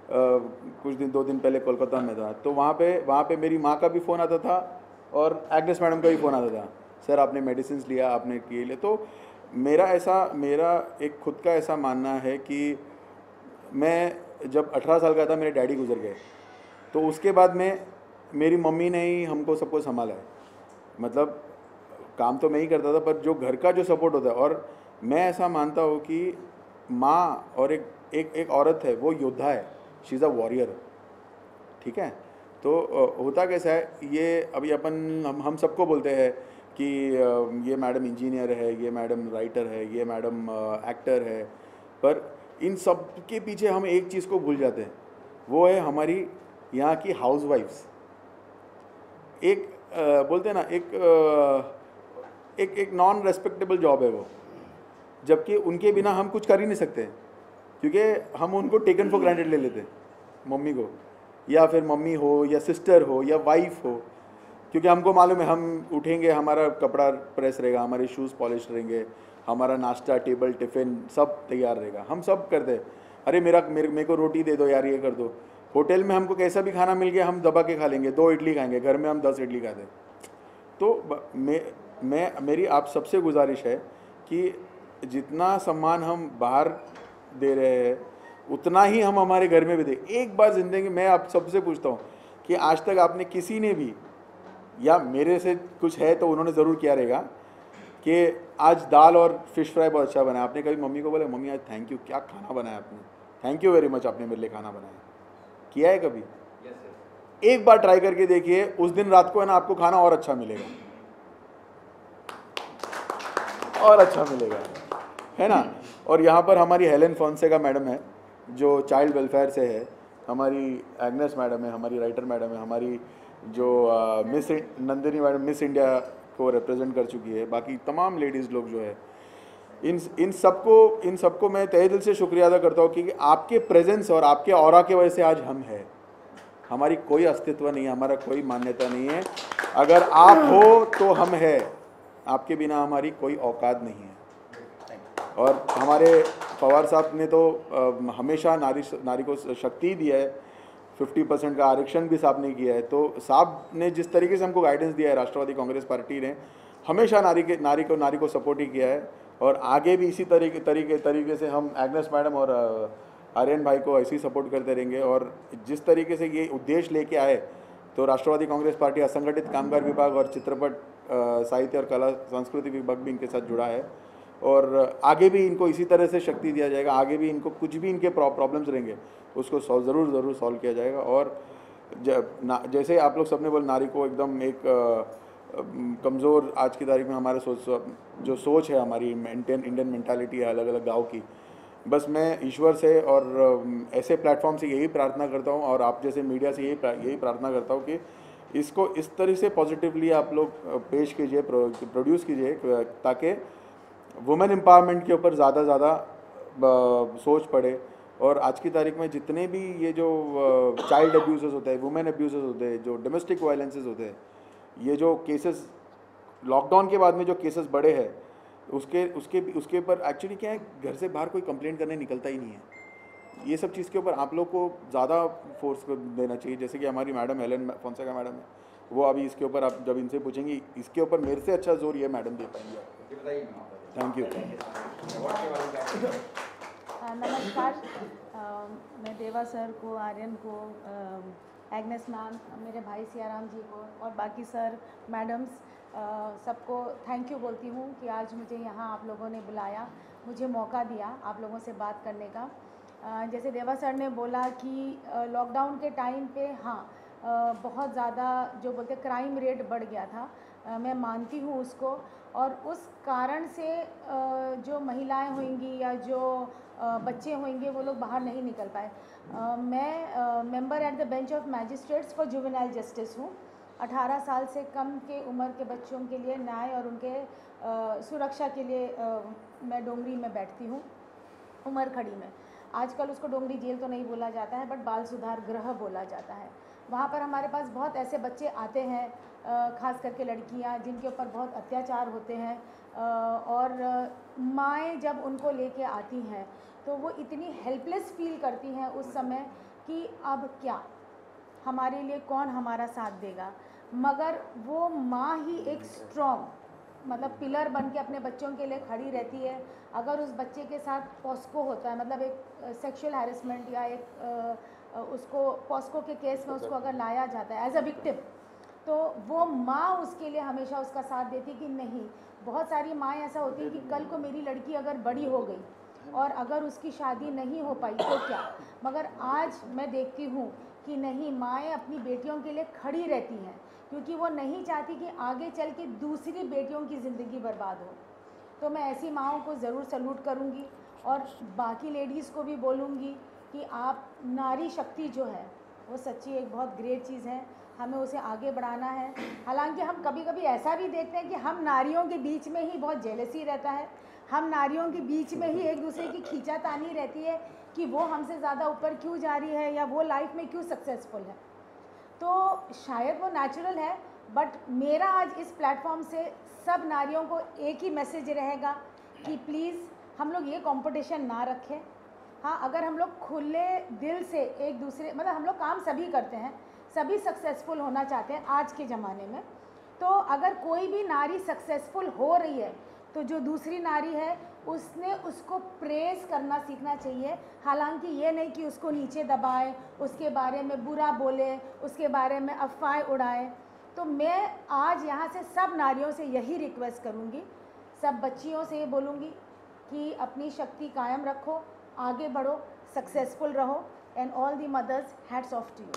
कुछ 2 दिन पहले कोलकाता में था तो वहाँ पे मेरी माँ का भी फ़ोन आता था और एग्नेस मैडम का भी फ़ोन आता था, सर आपने मेडिसिन लिया, आपने किए लिए। तो मेरा एक खुद का ऐसा मानना है कि मैं जब 18 साल का था मेरे डैडी गुजर गए, तो उसके बाद में मेरी मम्मी ने ही हमको सबको संभाला है। मतलब काम तो मैं ही करता था, पर जो घर का जो सपोर्ट होता है, और मैं ऐसा मानता हूँ कि माँ और एक औरत है, वो योद्धा है, शी इज़ अ वॉरियर, ठीक है। तो होता कैसा है, ये अभी हम सबको बोलते हैं कि ये मैडम इंजीनियर है, ये मैडम राइटर है, ये मैडम एक्टर है, पर इन सब के पीछे हम एक चीज़ को भूल जाते हैं, वो है हमारी यहाँ की हाउसवाइफ्स। एक बोलते हैं ना, एक नॉन रेस्पेक्टेबल जॉब है वो, जबकि उनके बिना हम कुछ कर ही नहीं सकते, क्योंकि हम उनको टेकन फॉर ग्रांटेड ले लेते हैं, मम्मी को, या फिर मम्मी हो या सिस्टर हो या वाइफ हो, क्योंकि हमको मालूम है हम उठेंगे, हमारा कपड़ा प्रेस रहेगा, हमारे शूज़ पॉलिश रहेंगे, हमारा नाश्ता, टेबल, टिफ़िन सब तैयार रहेगा, हम सब करते हैं। अरे मेरे को रोटी दे दो यार, ये कर दो। होटल में हमको कैसा भी खाना मिल गया हम दबा के खा लेंगे, 2 इडली खाएंगे, घर में हम 10 इडली खाते। तो मेरी आप सबसे गुजारिश है कि जितना सम्मान हम बाहर दे रहे हैं उतना ही हम हमारे घर में भी दें। एक बार ज़िंदगी में आप सबसे पूछता हूँ कि आज तक आपने किसी ने भी, या मेरे से कुछ है तो उन्होंने ज़रूर किया रहेगा, कि आज दाल और फिश फ्राई बहुत अच्छा बनाया, आपने कभी मम्मी को बोला, मम्मी आज थैंक यू, क्या खाना बनाया आपने, थैंक यू वेरी मच, आपने मेरे लिए खाना बनाया, किया है कभी? एक बार ट्राई करके देखिए, उस दिन रात को है ना आपको खाना और अच्छा मिलेगा, और अच्छा मिलेगा, है ना। और यहाँ पर हमारी हेलेन फोंसेका मैडम है जो चाइल्ड वेलफेयर से है, हमारी एग्नेस मैडम है, हमारी राइटर मैडम है, हमारी जो miss Nandini madam miss India को रिप्रेजेंट कर चुकी है, बाकी तमाम लेडीज़ लोग जो है, इन सबको मैं तहे दिल से शुक्रिया अदा करता हूँ कि आपके प्रेजेंस और आपके ऑरा की वजह से आज हम हैं। हमारी कोई अस्तित्व नहीं है, हमारा कोई मान्यता नहीं है, अगर आप हो तो हम हैं, आपके बिना हमारी कोई औकात नहीं है। और हमारे पवार साहब ने तो हमेशा नारी को शक्ति दिया है, 50% का आरक्षण भी साहब ने किया है। तो साहब ने जिस तरीके से हमको गाइडेंस दिया है, राष्ट्रवादी कांग्रेस पार्टी ने हमेशा नारी को सपोर्ट ही किया है, और आगे भी इसी तरीके से हम एग्नेस मैडम और आर्यन भाई को ऐसे ही सपोर्ट करते रहेंगे। और जिस तरीके से ये उद्देश्य लेके आए, तो राष्ट्रवादी कांग्रेस पार्टी असंगठित कामगार विभाग और चित्रपट साहित्य और कला संस्कृति विभाग भी इनके साथ जुड़ा है, और आगे भी इनको इसी तरह से शक्ति दिया जाएगा। आगे भी इनको कुछ भी इनके प्रॉब्लम्स रहेंगे उसको ज़रूर सॉल्व किया जाएगा। और जैसे आप लोग सबने बोला, नारी को एकदम एक कमज़ोर आज की तारीख में हमारे जो सोच है, हमारी इंडियन मेंटालिटी है अलग अलग गाँव की, बस मैं ईश्वर से और ऐसे प्लेटफॉर्म से यही प्रार्थना करता हूँ, और आप जैसे मीडिया से यही प्रार्थना करता हूँ कि इसको इस तरह से पॉजिटिवली आप लोग पेश कीजिए, प्रोड्यूस कीजिए, ताकि वुमेन एम्पावरमेंट के ऊपर ज़्यादा सोच पड़े। और आज की तारीख में जितने भी ये जो चाइल्ड अब्यूज़ होते हैं, वुमेन अब्यूज़ होते हैं, जो डोमेस्टिक वायलेंसेस होते हैं, ये जो केसेस लॉकडाउन के बाद में जो केसेस बढ़े हैं, उसके ऊपर एक्चुअली क्या है, घर से बाहर कोई कंप्लेंट करने निकलता ही नहीं है। ये सब चीज़ के ऊपर आप लोग को ज़्यादा फोर्स देना चाहिए। जैसे कि हमारी मैडम हेलेन फोंसेका मैडम है, वो अभी इसके ऊपर आप जब इनसे पूछेंगी, इसके ऊपर मेरे से अच्छा जोर ये मैडम दे पाएंगे। Thank you. नमस्कार। मैं देवा सर को, आर्यन को, एग्नेस मैम, मेरे भाई सियाराम जी को और बाकी सर मैडम्स सबको थैंक यू बोलती हूँ कि आज मुझे यहाँ आप लोगों ने बुलाया, मुझे मौका दिया आप लोगों से बात करने का। जैसे देवा सर ने बोला कि लॉकडाउन के टाइम पे बहुत ज़्यादा जो बोलते क्राइम रेट बढ़ गया था, मैं मानती हूँ उसको, और उस कारण से जो महिलाएं होंगी या जो बच्चे होंगे वो लोग बाहर नहीं निकल पाए। मैं member at the bench of magistrates for juvenile justice हूँ। 18 साल से कम के उम्र के बच्चों के लिए न्याय और उनके सुरक्षा के लिए मैं डोंगरी में बैठती हूँ, उमरखड़ी में। आजकल उसको डोंगरी जेल तो नहीं बोला जाता है, बट बाल सुधार गृह बोला जाता है। वहाँ पर हमारे पास बहुत ऐसे बच्चे आते हैं, ख़ास करके लड़कियाँ, जिनके ऊपर बहुत अत्याचार होते हैं, और माएँ जब उनको लेके आती हैं तो वो इतनी हेल्पलेस फील करती हैं उस समय कि अब क्या, हमारे लिए कौन हमारा साथ देगा। मगर वो माँ ही एक स्ट्रॉन्ग मतलब पिलर बन के अपने बच्चों के लिए खड़ी रहती है। अगर उस बच्चे के साथ पॉस्को होता है, मतलब एक सेक्सुअल हैरेसमेंट या एक उसको पॉस्को के केस में उसको अगर लाया जाता है एज अ विक्टिम, तो वो माँ उसके लिए हमेशा उसका साथ देती कि नहीं। बहुत सारी माँ ऐसा होती है कि कल को मेरी लड़की अगर बड़ी हो गई और अगर उसकी शादी नहीं हो पाई तो क्या, मगर आज मैं देखती हूँ कि नहीं, माएँ अपनी बेटियों के लिए खड़ी रहती हैं, क्योंकि वो नहीं चाहती कि आगे चल के दूसरी बेटियों की ज़िंदगी बर्बाद हो। तो मैं ऐसी माँओं को ज़रूर सल्यूट करूँगी और बाकी लेडीज़ को भी बोलूँगी कि आप, नारी शक्ति जो है वो सच्ची एक बहुत ग्रेट चीज़ है, हमें उसे आगे बढ़ाना है। हालांकि हम कभी कभी ऐसा भी देखते हैं कि हम नारियों के बीच में ही बहुत जेलसी रहता है, हम नारियों के बीच में ही एक दूसरे की खींचातानी रहती है कि वो हमसे ज़्यादा ऊपर क्यों जा रही है या वो लाइफ में क्यों सक्सेसफुल है। तो शायद वो नेचुरल है, बट मेरा आज इस प्लेटफॉर्म से सब नारियों को एक ही मैसेज रहेगा कि प्लीज़ हम लोग ये कंपटीशन ना रखें। हाँ, अगर हम लोग खुले दिल से एक दूसरे, मतलब हम लोग काम सभी करते हैं, सभी सक्सेसफुल होना चाहते हैं आज के ज़माने में, तो अगर कोई भी नारी सक्सेसफुल हो रही है तो जो दूसरी नारी है उसने उसको प्रेज़ करना सीखना चाहिए। हालांकि ये नहीं कि उसको नीचे दबाए, उसके बारे में बुरा बोले, उसके बारे में अफवाहें उड़ाए। तो मैं आज यहाँ से सब नारियों से यही रिक्वेस्ट करूँगी, सब बच्चियों से ये बोलूँगी कि अपनी शक्ति कायम रखो, आगे बढ़ो, सक्सेसफुल रहो, and all the mothers, hats off to you.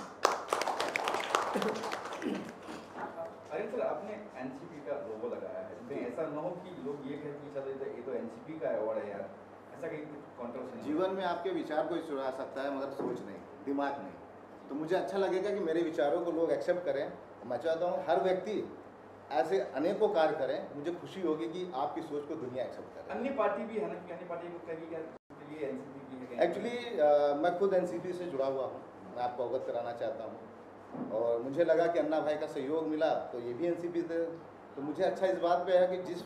अरे सर, आपने एनसीपी का लोगो लगाया है, तो ऐसा न हो कि लोग ये कहें कि चलो ये तो एनसीपी का अवार्ड है यार, ऐसा कहीं कंट्रोवर्सी। जीवन में आपके विचार कोई चुरा सकता है मगर सोच नहीं, दिमाग नहीं। तो मुझे अच्छा लगेगा कि मेरे विचारों को लोग एक्सेप्ट करें। मैं चाहता हूँ हर व्यक्ति ऐसे अनेकों कार्य करें, मुझे खुशी होगी कि आपकी सोच को दुनिया एक्सेप्ट करे। अन्य पार्टी भी है ना, कि अन्य पार्टी को कहेगी क्या ये एनसीपी की है? एक्चुअली मैं खुद एनसीपी से जुड़ा हुआ हूँ, मैं आपको अवगत कराना चाहता हूँ, और मुझे लगा कि अन्ना भाई का सहयोग मिला तो ये भी एनसीपी थे। तो मुझे अच्छा इस बात पे है कि जिस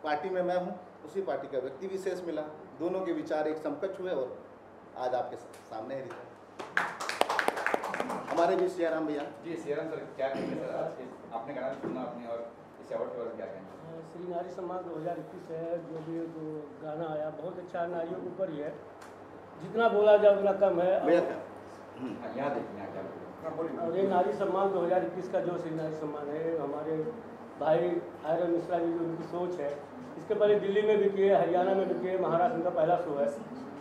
पार्टी में मैं हूँ उसी पार्टी का व्यक्ति विशेष मिला, दोनों के विचार एक समकक्ष हुए और आज आपके सामने है। हमारे भी सियाराम भैया जी। सियाराम सर, क्या कहेंगे सर, आपने गाना सुना आपने और इस अवार्ड के बारे में क्या कहेंगे? श्री नारी सम्मान 2021 है, जो भी जो गाना आया बहुत अच्छा, नारियों के ऊपर ही है, जितना बोला जाए उतना कम है। यहाँ देखिए और ये नारी सम्मान 2021 का जो श्री नारी सम्मान है, हमारे भाई आर्यन मिश्रा जी जो उनकी सोच है, इसके पहले दिल्ली में भी किए, हरियाणा में भी किए, महाराष्ट्र का पहला शो है।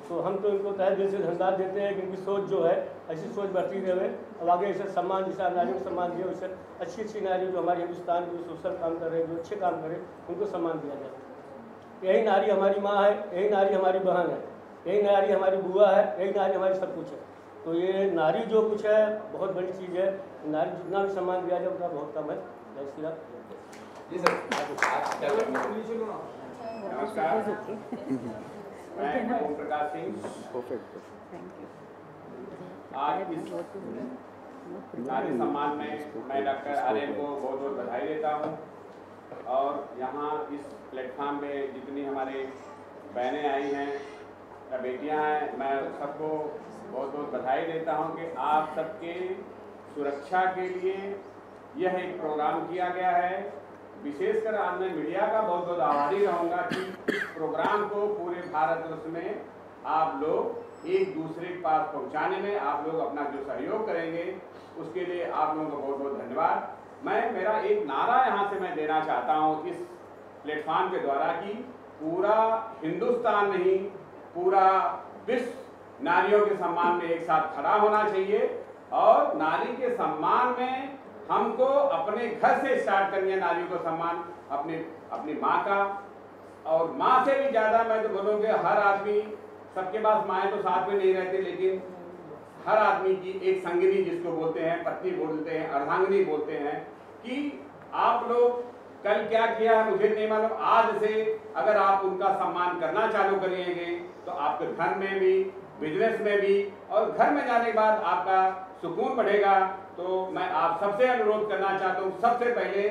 तो हम तो इनको तहे दिल से धन्यवाद देते हैं कि इनकी सोच जो है ऐसी सोच बढ़ती रहे, अब आगे ऐसे सम्मान, जैसा नारियों को सम्मान दिया वैसे अच्छी अच्छी नारी जो हमारे हिंदुस्तान जो सोशल काम कर रहे हैं, जो अच्छे काम करें, उनको सम्मान दिया जाए। यही नारी हमारी माँ है, यही नारी हमारी बहन है, यही नारी हमारी बुआ है, यही नारी हमारी सब कुछ है। तो ये नारी जो कुछ है बहुत बड़ी चीज़ है। नारी जितना भी सम्मान दिया जाए उतना बहुत कम है। जय श्री राम। जी सर, आप क्या करेंगे? नमस्कार, मैं ओम प्रकाश सिंह। आज इस नारी सम्मान में मैं डॉक्टर आर्यन को बहुत बहुत बधाई देता हूँ और यहाँ इस प्लेटफॉर्म पे जितनी हमारे बहनें आई हैं या बेटियाँ हैं, मैं सबको बहुत बहुत बधाई देता हूँ कि आप सबके सुरक्षा के लिए यह एक प्रोग्राम किया गया है। विशेषकर आज मैं मीडिया का बहुत बहुत आभारी रहूँगा कि इस प्रोग्राम को पूरे भारतवर्ष में आप लोग एक दूसरे के पास पहुँचाने में आप लोग अपना जो सहयोग करेंगे उसके लिए आप लोगों का बहुत बहुत धन्यवाद। मेरा एक नारा यहाँ से मैं देना चाहता हूँ इस प्लेटफॉर्म के द्वारा कि पूरा हिंदुस्तान नहीं, पूरा विश्व नारियों के सम्मान में एक साथ खड़ा होना चाहिए और नारी के सम्मान में हमको अपने घर से स्टार्ट करनी है। नारियों को सम्मान अपनी माँ का, और माँ से भी ज़्यादा मैं तो बोलूँगी हर आदमी, सबके पास माएँ तो साथ में नहीं रहती, लेकिन हर आदमी की एक संगिनी जिसको बोलते हैं, पत्नी बोलते हैं, अर्धांगिनी बोलते हैं, कि आप लोग कल क्या किया है मुझे नहीं मालूम, आज से अगर आप उनका सम्मान करना चालू करिएंगे तो आपके घर में भी, बिजनेस में भी, और घर में जाने के बाद आपका सुकून बढ़ेगा। तो मैं आप सबसे अनुरोध करना चाहता हूँ, सबसे पहले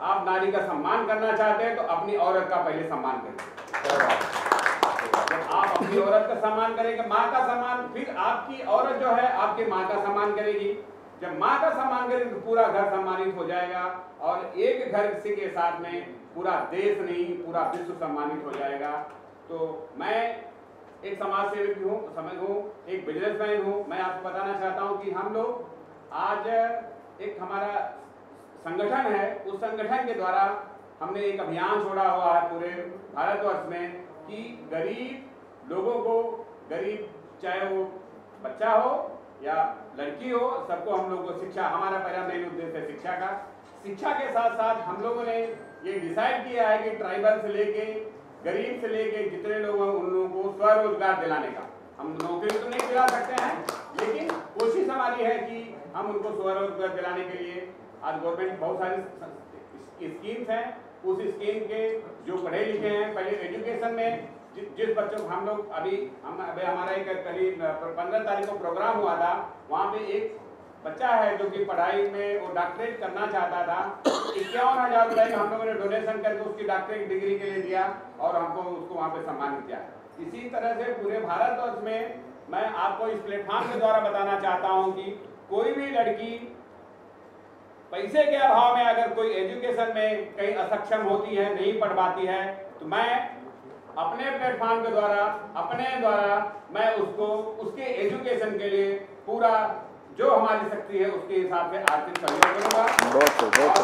आप नारी का सम्मान करना चाहते हैं तो अपनी औरत का पहले सम्मान करें। जब आप अपनी औरत का सम्मान करेंगे, माँ का सम्मान, फिर आपकी औरत जो है आपकी माँ का सम्मान करेगी। जब माँ का सम्मान करेगी तो पूरा घर सम्मानित हो जाएगा और एक घर के साथ में पूरा देश नहीं, पूरा विश्व सम्मानित हो जाएगा। तो मैं एक समाज सेवक हूँ, एक बिजनेसमैन हूँ। मैं आपको बताना चाहता हूँ कि हम लोग आज एक हमारा संगठन है, उस संगठन के द्वारा हमने एक अभियान छोड़ा हुआ है पूरे भारतवर्ष में कि गरीब लोगों को, गरीब चाहे वो बच्चा हो या लड़की हो, सबको हम लोग को शिक्षा, हमारा पहला मेन उद्देश्य है शिक्षा का। शिक्षा के साथ साथ हम लोगों ने ये डिसाइड किया है कि ट्राइबल से लेके, गरीब से लेके जितने लोग हैं उन लोगों को स्वरोजगार दिलाने का। हम नौकरी तो नहीं दिला सकते हैं, लेकिन कोशिश हमारी है कि हम उनको स्वरोजगार दिलाने के लिए आज गवर्नमेंट बहुत सारी स्कीम्स हैं। उस स्कीम के जो पढ़े लिखे हैं, पहले एजुकेशन में जिस बच्चों को हम लोग अभी हमारा एक करीब 15 तारीख को प्रोग्राम हुआ था, वहाँ पे एक बच्चा है जो कि पढ़ाई में वो डॉक्टरेट करना चाहता था। 51,000 रुपये हम लोगों ने डोनेशन करके उसकी डॉक्टरेट डिग्री के लिए दिया और हमको उसको वहाँ पे सम्मानित किया। इसी तरह से पूरे भारतवर्ष में मैं आपको इस प्लेटफॉर्म के द्वारा बताना चाहता हूँ कि कोई भी लड़की पैसे के अभाव में अगर कोई एजुकेशन में कहीं असक्षम होती है, नहीं पढ़ पाती है, तो मैं अपने प्लेटफॉर्म के द्वारा मैं उसको उसके एजुकेशन के लिए पूरा जो हमारी शक्ति है उसके हिसाब से आर्थिक सहयोग करूंगा। और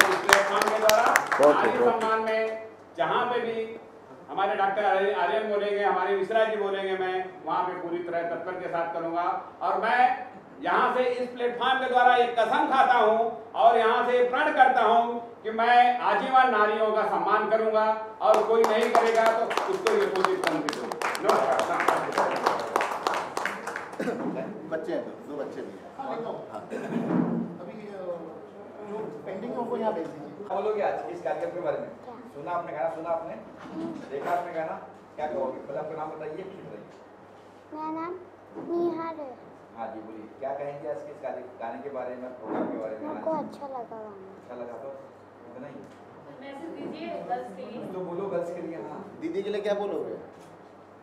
इस प्लेटफॉर्म के द्वारा नारी सम्मान में जहाँ पे भी हमारे डॉक्टर आर्यन बोलेंगे, हमारे मिश्रा जी बोलेंगे, मैं वहाँ पे पूरी तरह तत्पर के साथ करूंगा। और मैं यहाँ से इस प्लेटफॉर्म के द्वारा एक कसम खाता हूँ और यहाँ से प्रण करता हूँ कि मैं आजीवन नारियों का सम्मान करूंगा और कोई नहीं करेगा तो उसको ये कोशिश करूँगा। बच्चे हैं, दो बच्चे भी हैं। हाँ, अभी जो पेंडिंग है उनको यहाँ भेज दीजिए। बोलोगे आज इस कार्यक्रम के बारे में? सुना आपने गाना, सुना आपने, देखा आपने गाना, क्या कहोगे? पहले आपका नाम बताइए, फिर बताइए। मेरा नाम निहार है। हाँ जी बोलिए, क्या कहेंगे आज के इस गाने के बारे में, प्रोग्राम के बारे में? हमको अच्छा लगा गाना। अच्छा लगा तो नहीं मैसेज दीजिए गर्ल्स के लिए। तो बोलो गर्ल्स के लिए। हाँ दीदी के लिए क्या बोलोगे?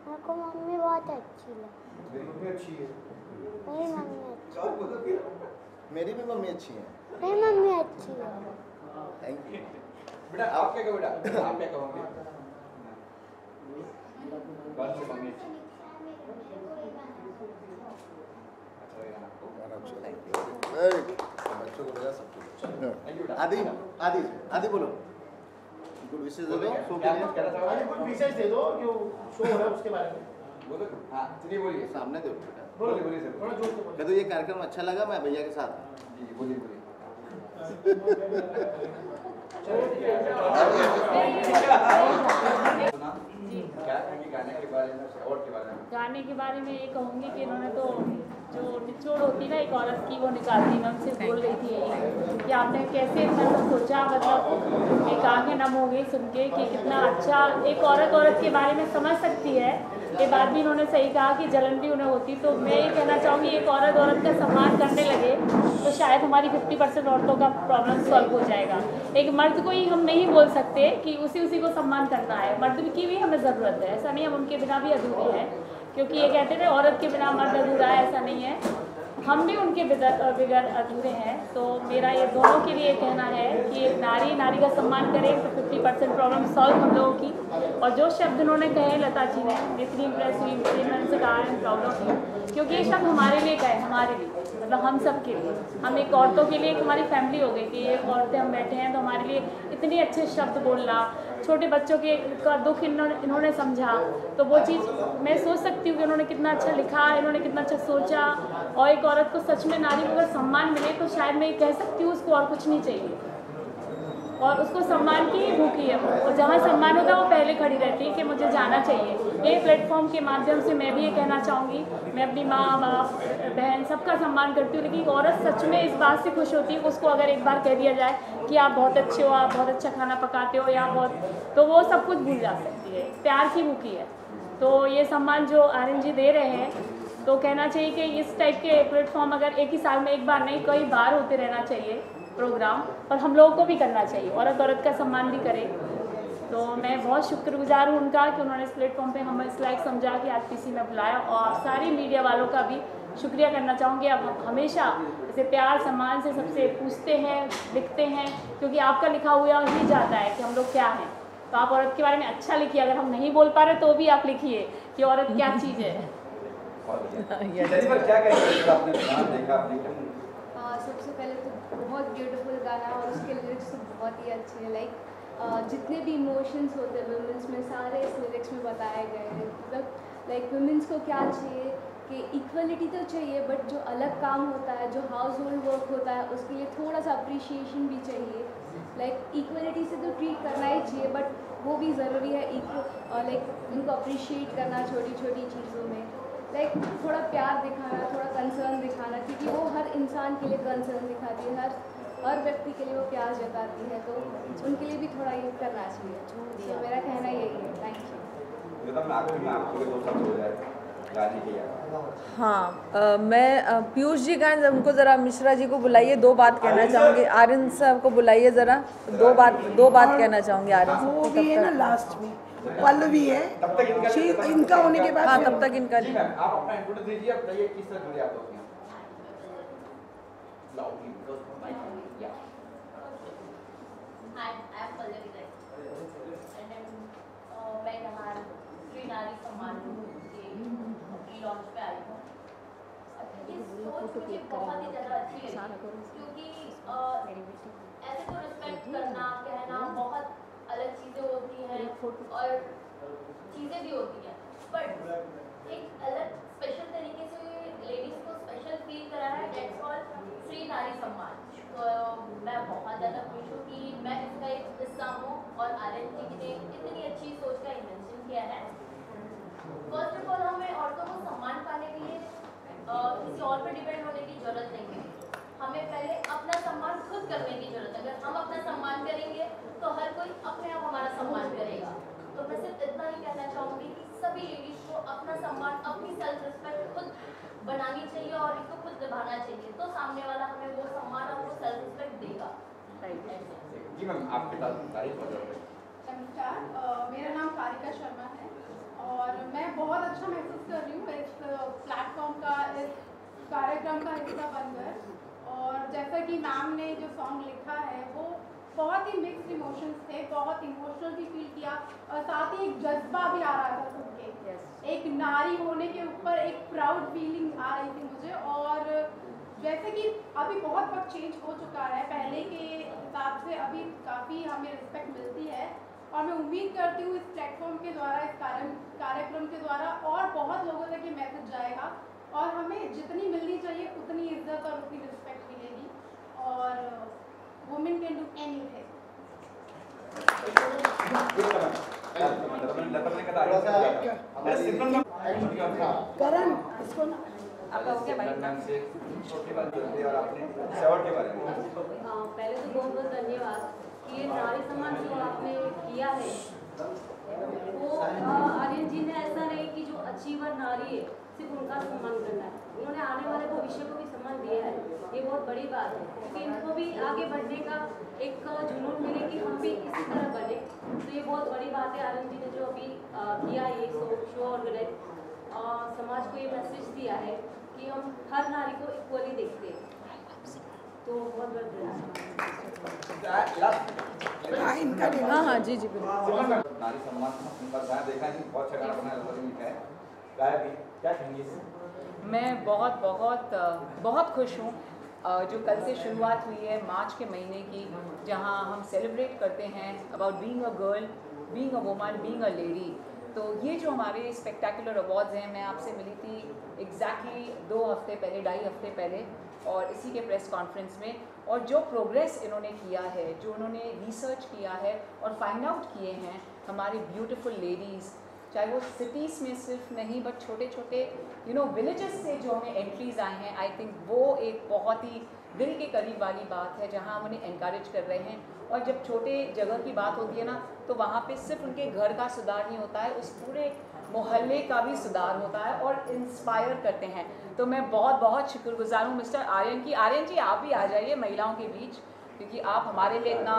हमको मम्मी बहुत अच्छी लगी। मेरी मम्मी अच्छी है। मेरी मम्मी अच्छी और बोलो फिर। मेरी भी मम्मी अच्छी है। मेरी मम्मी अच्छी है। Thank you. बेटा आप क्या कहो? बेटा आप क्या कहोगे? गर्ल्स से मम्मी अच्छी। बच्चों को भेजा सबको। आदि बोलो, गुड विशेष दे दो शो के लिए। आदि कुछ विशेष दे दो जो शो हो रहा है उसके बारे में बोलो। हाँ चलिए बोलिए, सामने दो बेटा। बोलिए बोलिए सर, थोड़ा जोर से बोलो। कहते ये कार्यक्रम अच्छा लगा, मैं भैया के साथ। जी बोलिए बोलिए। क्या कहेंगे गाने के बारे में, अवार्ड के बारे में? गाने के बारे में ये कहूँगी कि इन्होंने तो जो निचोड़ होती है ना एक औरत की, वो निकाल दी। मैं उनसे बोल रही थी यही कि आपने कैसे इतना सब सोचा, मतलब एक आंखें नम हो गई सुन के कि कितना अच्छा एक औरत के बारे में समझ सकती है। ये बात भी इन्होंने सही कहा कि जलन भी उन्हें होती। तो मैं ये कहना चाहूँगी एक औरत का सम्मान करने लगे तो शायद हमारी 50% औरतों का प्रॉब्लम सॉल्व हो जाएगा। एक मर्द को ही हम नहीं बोल सकते कि उसी को सम्मान करना है, मर्द की भी हमें ज़रूरत है। ऐसा नहीं हम उनके बिना भी अधूरे हैं, क्योंकि ये कहते थे औरत के बिना मर्द अधूरा है, ऐसा नहीं है, हम भी उनके बगैर अधूरे हैं। तो मेरा ये दोनों के लिए कहना है कि एक नारी का सम्मान करें तो 50% प्रॉब्लम सॉल्व हम लोगों की। और जो शब्द उन्होंने कहे लता जी ने, इतनी इम्प्रेस हुई, मैंने उनसे कहा है प्राउड ऑफ यू, क्योंकि ये शब्द हमारे लिए कहे, हमारे लिए मतलब हम सब के लिए, हम एक औरतों के लिए एक हमारी फैमिली हो गई कि ये औरतें हम बैठे हैं तो हमारे लिए इतने अच्छे शब्द बोलना, छोटे बच्चों के का दुख इन्होंने समझा। तो वो चीज़ मैं सोच सकती हूँ कि उन्होंने कितना अच्छा लिखा, इन्होंने कितना अच्छा सोचा। और एक औरत को सच में नारी को अगर सम्मान मिले तो शायद मैं ये कह सकती हूँ उसको और कुछ नहीं चाहिए, और उसको सम्मान की ही भूखी है। और जहाँ सम्मान होता है वो पहले खड़ी रहती है कि मुझे जाना चाहिए। ये प्लेटफॉर्म के माध्यम से मैं भी ये कहना चाहूँगी, मैं अपनी माँ बाप बहन सबका सम्मान करती हूँ, लेकिन औरत सच में इस बात से खुश होती है उसको अगर एक बार कह दिया जाए कि आप बहुत अच्छे हो, आप बहुत अच्छा खाना पकाते हो या बहुत, तो वो सब कुछ भूल जा सकती है, प्यार की भूखी है। तो ये सम्मान जो आर्यन जी दे रहे हैं तो कहना चाहिए कि इस टाइप के प्लेटफॉर्म अगर एक ही साल में एक बार नहीं कई बार होते रहना चाहिए प्रोग्राम, और हम लोगों को भी करना चाहिए, औरत का सम्मान भी करें। तो मैं बहुत शुक्रगुजार हूँ उनका कि उन्होंने इस प्लेटफॉर्म पे हमें इस लायक समझा कि आज किसी में बुलाया। और सारी मीडिया वालों का भी शुक्रिया करना चाहूँगी, आप हमेशा इसे प्यार सम्मान से सबसे पूछते हैं, लिखते हैं, क्योंकि आपका लिखा हुआ ही जाता है कि हम लोग क्या हैं। तो आप औरत के बारे में अच्छा लिखिए, अगर हम नहीं बोल पा रहे तो भी आप लिखिए कि औरत क्या चीज़ है। क्या कहेंगे आपने देखा आपने? सबसे पहले तो बहुत ब्यूटीफुल गाना और उसके लिरिक्स तो बहुत ही अच्छे हैं। लाइक जितने भी इमोशंस होते हैं वुमेंस में सारे इस लिरिक्स में बताए गए हैं। मतलब लाइक वुमेंस को क्या चाहिए कि इक्वलिटी तो चाहिए, बट जो अलग काम होता है, जो हाउस होल्ड वर्क होता है, उसके लिए थोड़ा सा अप्रिशिएशन भी चाहिए। लाइक इक्वलिटी से तो ट्रीट करना ही चाहिए, बट वो भी ज़रूरी है लाइक उनको अप्रिशिएट करना छोटी छोटी चीज़ों में। लाइक थोड़ा प्यार दिखाना, थोड़ा कंसर्न दिखाना, क्योंकि वो हर इंसान के लिए कंसर्न दिखाती है, हर व्यक्ति के लिए वो प्यार जताती है, तो उनके लिए भी थोड़ा ये करना चाहिए। तो मेरा कहना यही है। Thank you. हाँ, मैं पीयूष जी का उनको ज़रा मिश्रा जी को बुलाइए, दो बात कहना चाहूँगी। आर्यन साहब को बुलाइए ज़रा, दो बात कहना चाहूँगी आर्यन साहब। वो भी है ना लास्ट में पल्लवी है, इनका होने के बाद हाँ तब तक इनका जी मैम आप अपना इंट्रोड्यूस दीजिए, अब बताइए किस तरह जुड़े आप लोग यहाँ? लाउडली बिकॉज़ माइक या I am Pallavi Rai and मैं यहाँ श्री नारी सम्मान के प्री लॉन्च पे आई हूँ। ये सोच मुझे बहुत ही ज़्यादा अच्छी लगी, क्योंकि ऐसे तो रिस्पेक्ट करना कहना बहुत अलग चीज़ें होती हैं और चीज़ें भी होती हैं, बट एक अलग स्पेशल तरीके से लेडीज़ को स्पेशल फील करा है। डेट्स ऑल श्री नारी सम्मान। तो मैं बहुत ज़्यादा खुश हूँ कि मैं इसका एक हिस्सा हूँ और आर्यन जी ने इतनी अच्छी सोच का इन्वेंशन किया है। फर्स्ट ऑफ ऑल हमें औरतों को सम्मान पाने के लिए किसी और पर डिपेंड होने की ज़रूरत नहीं है। हमें पहले अपना सम्मान खुद करने की ज़रूरत है। अगर हम अपना सम्मान करेंगे तो हर कोई अपने आप हमारा सम्मान करेगा। तो मैं सिर्फ इतना ही कहना चाहूँगी कि सभी लेडीज़ को अपना सम्मान, अपनी सेल्फ रिस्पेक्ट खुद बनानी चाहिए और इसको खुद निभाना चाहिए, तो सामने वाला हमें वो सम्मान और वो सेल्फ रिस्पेक्ट देगा। जी मैम आपके साथ तारीफ हो जाए। नमस्कार, मेरा नाम कारिका शर्मा है और मैं बहुत अच्छा महसूस कर रही हूँ इस प्लेटफॉर्म का, इस कार्यक्रम का हिस्सा बनकर। और जैसा कि मैम ने जो सॉन्ग लिखा है वो बहुत ही मिक्स्ड इमोशंस थे, बहुत इमोशनल भी फील किया और साथ ही एक जज्बा भी आ रहा था सुन के। एक नारी होने के ऊपर एक प्राउड फीलिंग आ रही थी मुझे। और जैसे कि अभी बहुत वक्त चेंज हो चुका है, पहले के हिसाब से अभी काफ़ी हमें रिस्पेक्ट मिलती है और मैं उम्मीद करती हूँ इस प्लेटफॉर्म के द्वारा, इस कार्यक्रम के द्वारा और बहुत लोगों तक ये मैसेज जाएगा और हमें जितनी मिलनी चाहिए उतनी इज्जत और उतनी रिस्पेक्ट मिलेगी और वुमेन कैन डू एनीथिंग। करण इसको ना आपका हो गया भाई? छोटी बात करते और आपने सेवाट के बारे में पहले तो बहुत बहुत धन्यवाद कि ये नारी सम्मान जो आपने किया है वो आर्यन जी ने ऐसा नहीं कि जो अचीवर नारी है सिर्फ उनका सम्मान करना है, उन्होंने आने वाले भविष्य को भी सम्मान दिया है। ये बहुत बड़ी बात है क्योंकि इनको भी आगे बढ़ने का एक जुनून मिले कि हम भी इसी तरह बने। तो ये बहुत बड़ी बात है आर्यन जी ने जो अभी किया ये शो ऑर्गेनाइज, समाज को ये मैसेज दिया है कि हम हर नारी को इक्वली देखते हैं। तो बहुत बहुत धन्यवाद। हाँ हाँ जी जी बिल्कुल। नारी सम्मान पर गाना देखा नहीं, बहुत अच्छा गाना बनाया लोगों ने है गाया भी, क्या कहेंगे इससे? मैं बहुत खुश हूँ जो कल से शुरुआत हुई है मार्च के महीने की, जहाँ हम सेलिब्रेट करते हैं about being a girl, being a woman, being a lady. तो ये जो हमारे स्पेक्टेकुलर अवार्ड्स हैं, मैं आपसे मिली थी एग्जैक्टली 2 हफ्ते पहले, 2.5 हफ्ते पहले, और इसी के प्रेस कॉन्फ्रेंस में, और जो प्रोग्रेस इन्होंने किया है, जो उन्होंने रिसर्च किया है और फाइंड आउट किए हैं हमारी ब्यूटीफुल लेडीज़, चाहे वो सिटीज़ में सिर्फ नहीं बट छोटे छोटे विलेजेस से जो हमें एंट्रीज़ आए हैं, आई थिंक वो एक बहुत ही दिल के करीब वाली बात है, जहाँ हम उन्हें एनकरेज कर रहे हैं। और जब छोटे जगह की बात होती है ना, तो वहाँ पे सिर्फ उनके घर का सुधार नहीं होता है, उस पूरे मोहल्ले का भी सुधार होता है और इंस्पायर करते हैं। तो मैं बहुत शुक्रगुजार हूँ मिस्टर आर्यन की। आर्यन जी आप भी आ जाइए महिलाओं के बीच, क्योंकि आप हमारे लिए इतना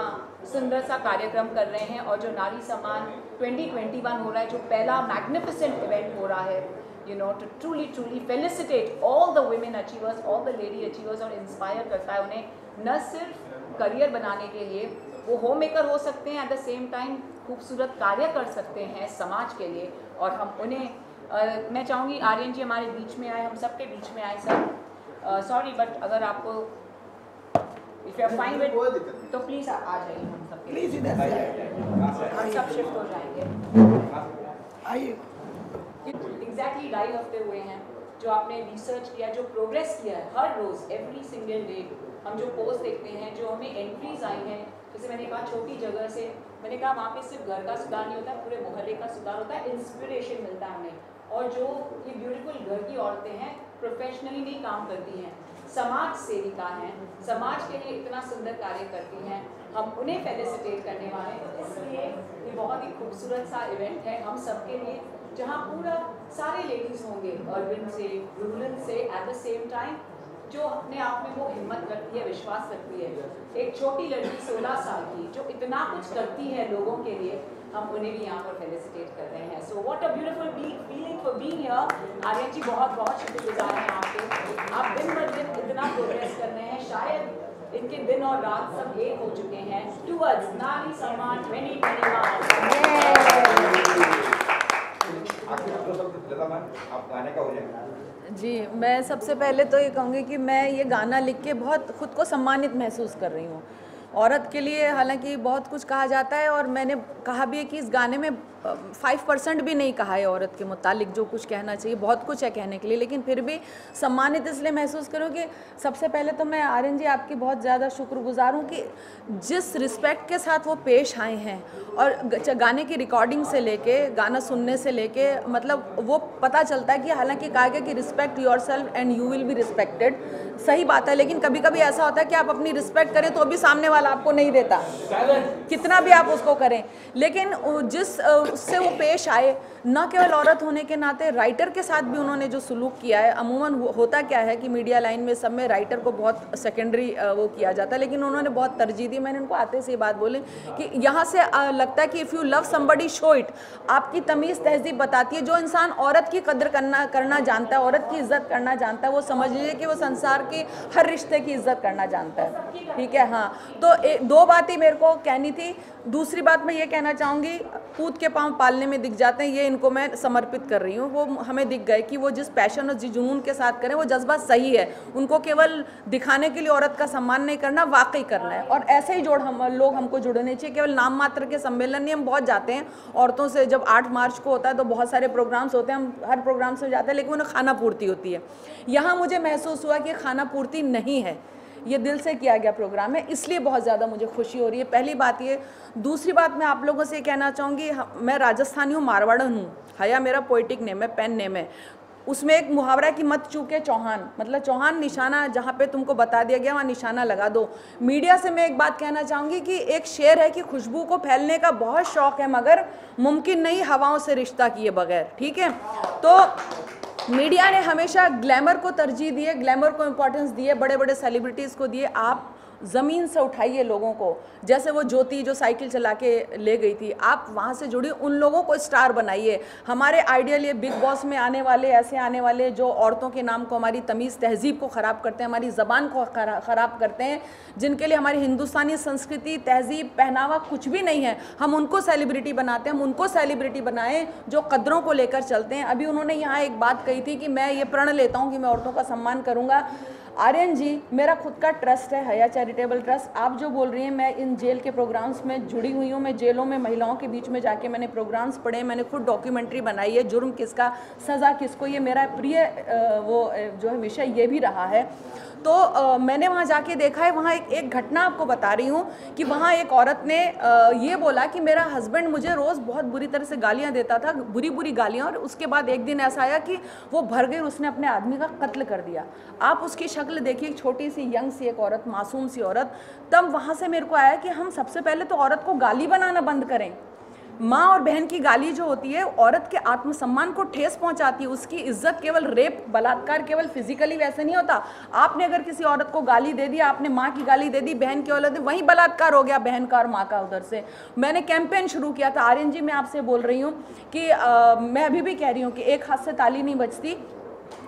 सुंदर सा कार्यक्रम कर रहे हैं। और जो नारी सम्मान 2021 हो रहा है, जो पहला मैग्निफिसेंट इवेंट हो रहा है, to truly felicitate all the women achievers, all the lady achievers, और इंस्पायर करता है उन्हें न सिर्फ करियर बनाने के लिए, वो होम मेकर हो सकते हैं, एट द सेम टाइम खूबसूरत कार्य कर सकते हैं समाज के लिए। और हम उन्हें मैं चाहूँगी आर्यन जी हमारे बीच में आए, हम सबके बीच में आए सर। सॉरी बट अगर आपको if you are fine with तो प्लीज़ आ जाइए, हम सबके प्लीज इधर हम सब शिफ्ट हो जाएंगे। आइए। एग्जैक्टली 2.5 हफ्ते हुए हैं जो आपने रिसर्च किया, जो प्रोग्रेस किया है हर रोज़, एवरी सिंगल डे। हम जो पोस्ट देखते हैं, जो हमें एंट्रीज आई हैं, जैसे मैंने कहा छोटी जगह से, मैंने कहा वहाँ पे सिर्फ घर का सुधार नहीं होता, पूरे मोहल्ले का सुधार होता है, इंस्पिरेशन मिलता है हमें। और जो ये ब्यूटीफुल घर की औरतें हैं, प्रोफेशनली नहीं काम करती हैं, समाज सेविका हैं, समाज के लिए इतना सुंदर कार्य करती हैं, हम उन्हें फेलिसिटेट करने वाले हैं। तो इसलिए ये बहुत ही खूबसूरत सा इवेंट है हम सबके लिए, जहाँ पूरा सारे लेडीज़ होंगे, अर्बन से, रूरल से, एट द सेम टाइम जो अपने आप में वो हिम्मत रखती है, विश्वास रखती है। एक छोटी लड़की 16 साल की जो इतना कुछ करती है लोगों के लिए, हम उन्हें भी यहाँ पर फेलिसिटेट कर रहे हैं। So what a beautiful feeling for being here. Aryan ji बहुत शुक्रगुजार हैं आपके, आप दिन ब दिन इतना प्रोग्रेस कर रहे हैं, शायद इनके दिन और रात सब एक हो चुके हैं टुवर्ड्स नारी सम्मान 2021। जी, मैं सबसे पहले तो ये कहूँगी कि मैं ये गाना लिख के बहुत ख़ुद को सम्मानित महसूस कर रही हूँ। औरत के लिए हालांकि बहुत कुछ कहा जाता है, और मैंने कहा भी है कि इस गाने में 5% भी नहीं कहा है औरत के मुतालिक जो कुछ कहना चाहिए, बहुत कुछ है कहने के लिए, लेकिन फिर भी सम्मानित इसलिए महसूस करूँ कि सबसे पहले तो मैं आर्यन जी आपकी बहुत ज़्यादा शुक्रगुजार हूँ कि जिस रिस्पेक्ट के साथ वो पेश आए हैं, और गाने की रिकॉर्डिंग से लेके गाना सुनने से लेके, मतलब वो पता चलता है कि हालांकि कहा गया कि respect yourself and you will be respected, सही बात है, लेकिन कभी कभी ऐसा होता है कि आप अपनी रिस्पेक्ट करें तो भी सामने वाला आपको नहीं देता, कितना भी आप उसको करें। लेकिन जिस उससे वो पेश आए, न केवल औरत होने के नाते राइटर के साथ भी उन्होंने जो सलूक किया है, अमूमन होता क्या है कि मीडिया लाइन में सब में राइटर को बहुत सेकेंडरी वो किया जाता है, लेकिन उन्होंने बहुत तरजीह दी। मैंने उनको आते से ये बात बोली कि यहाँ से लगता है कि if you love somebody show it, आपकी तमीज़ तहजीब बताती है। जो इंसान औरत की कदर करना जानता है, औरत की इज्जत करना जानता है, वो समझ लीजिए कि वो संसार के हर रिश्ते की इज्जत करना जानता है। ठीक है, हाँ, तो 2 बात ही मेरे को कहनी थी। दूसरी बात मैं ये कहना चाहूँगी, पूत के पाँव पालने में दिख जाते हैं, ये इनको मैं समर्पित कर रही हूँ। वो हमें दिख गए कि वो जिस पैशन और जिस जुनून के साथ करें वो जज्बा सही है, उनको केवल दिखाने के लिए औरत का सम्मान नहीं करना, वाकई करना है। और ऐसे ही लोग हमको जुड़ने चाहिए, केवल नाम मात्र के सम्मेलन नहीं, हम बहुत जाते हैं औरतों से। जब 8 मार्च को होता है तो बहुत सारे प्रोग्राम्स होते हैं, हम हर प्रोग्राम से जाते हैं, लेकिन उन्हें खाना पूर्ति होती है। यहाँ मुझे महसूस हुआ कि खाना पूर्ति नहीं है, ये दिल से किया गया प्रोग्राम है, इसलिए बहुत ज़्यादा मुझे खुशी हो रही है। पहली बात ये। दूसरी बात मैं आप लोगों से कहना चाहूँगी, मैं राजस्थानी हूँ, मारवाड़न हूँ। हया मेरा पोइटिक नेम है, पेन नेम है। उसमें एक मुहावरा है कि मत चूके चौहान, मतलब चौहान निशाना जहाँ पे तुमको बता दिया गया वहाँ निशाना लगा दो। मीडिया से मैं एक बात कहना चाहूँगी कि एक शेर है कि खुशबू को फैलने का बहुत शौक़ है मगर मुमकिन नहीं हवाओं से रिश्ता किए बगैर। ठीक है, तो मीडिया ने हमेशा ग्लैमर को तरजीह दी है, ग्लैमर को इम्पोर्टेंस दी है, बड़े बड़े सेलिब्रिटीज़ को दिए। आप ज़मीन से उठाइए लोगों को, जैसे वो ज्योति जो साइकिल चला के ले गई थी, आप वहाँ से जुड़िए, उन लोगों को स्टार बनाइए। हमारे आइडियल ये बिग बॉस में आने वाले ऐसे आने वाले जो औरतों के नाम को, हमारी तमीज़ तहजीब को ख़राब करते हैं, हमारी ज़बान को ख़राब करते हैं, जिनके लिए हमारी हिंदुस्तानी संस्कृति तहजीब पहनावा कुछ भी नहीं है, हम उनको सेलिब्रिटी बनाते हैं। हम उनको सेलिब्रिटी बनाएं जो कदरों को लेकर चलते हैं। अभी उन्होंने यहाँ एक बात कही थी कि मैं ये प्रण लेता हूँ कि मैं औरतों का सम्मान करूँगा। आर्यन जी, मेरा खुद का ट्रस्ट है, हया चैरिटेबल ट्रस्ट। आप जो बोल रही हैं, मैं इन जेल के प्रोग्राम्स में जुड़ी हुई हूँ। मैं जेलों में महिलाओं के बीच में जाके मैंने प्रोग्राम्स पढ़े, मैंने खुद डॉक्यूमेंट्री बनाई है, जुर्म किसका सज़ा किसको, ये मेरा प्रिय वो जो है विषय ये भी रहा है। तो मैंने वहाँ जाके देखा है। वहाँ एक घटना आपको बता रही हूँ कि वहाँ एक औरत ने ये बोला कि मेरा हस्बैंड मुझे रोज़ बहुत बुरी तरह से गालियाँ देता था, बुरी बुरी गालियाँ, और उसके बाद एक दिन ऐसा आया कि वो भर गई, उसने अपने आदमी का कत्ल कर दिया। आप उसकी शक्ल देखिए, छोटी सी यंग सी एक औरत, मासूम सी औरत। तब वहाँ से मेरे को आया कि हम सबसे पहले तो औरत को गाली बनाना बंद करें। माँ और बहन की गाली जो होती है औरत के आत्मसम्मान को ठेस पहुंचाती है। उसकी इज्जत केवल रेप बलात्कार केवल फिजिकली वैसे नहीं होता। आपने अगर किसी औरत को गाली दे दी, आपने माँ की गाली दे दी, बहन की औलाद, वहीं बलात्कार हो गया बहन का और माँ का। उधर से मैंने कैंपेन शुरू किया था। आर्यन जी, मैं आपसे बोल रही हूँ कि मैं अभी भी कह रही हूँ कि एक हाथ से ताली नहीं बजती।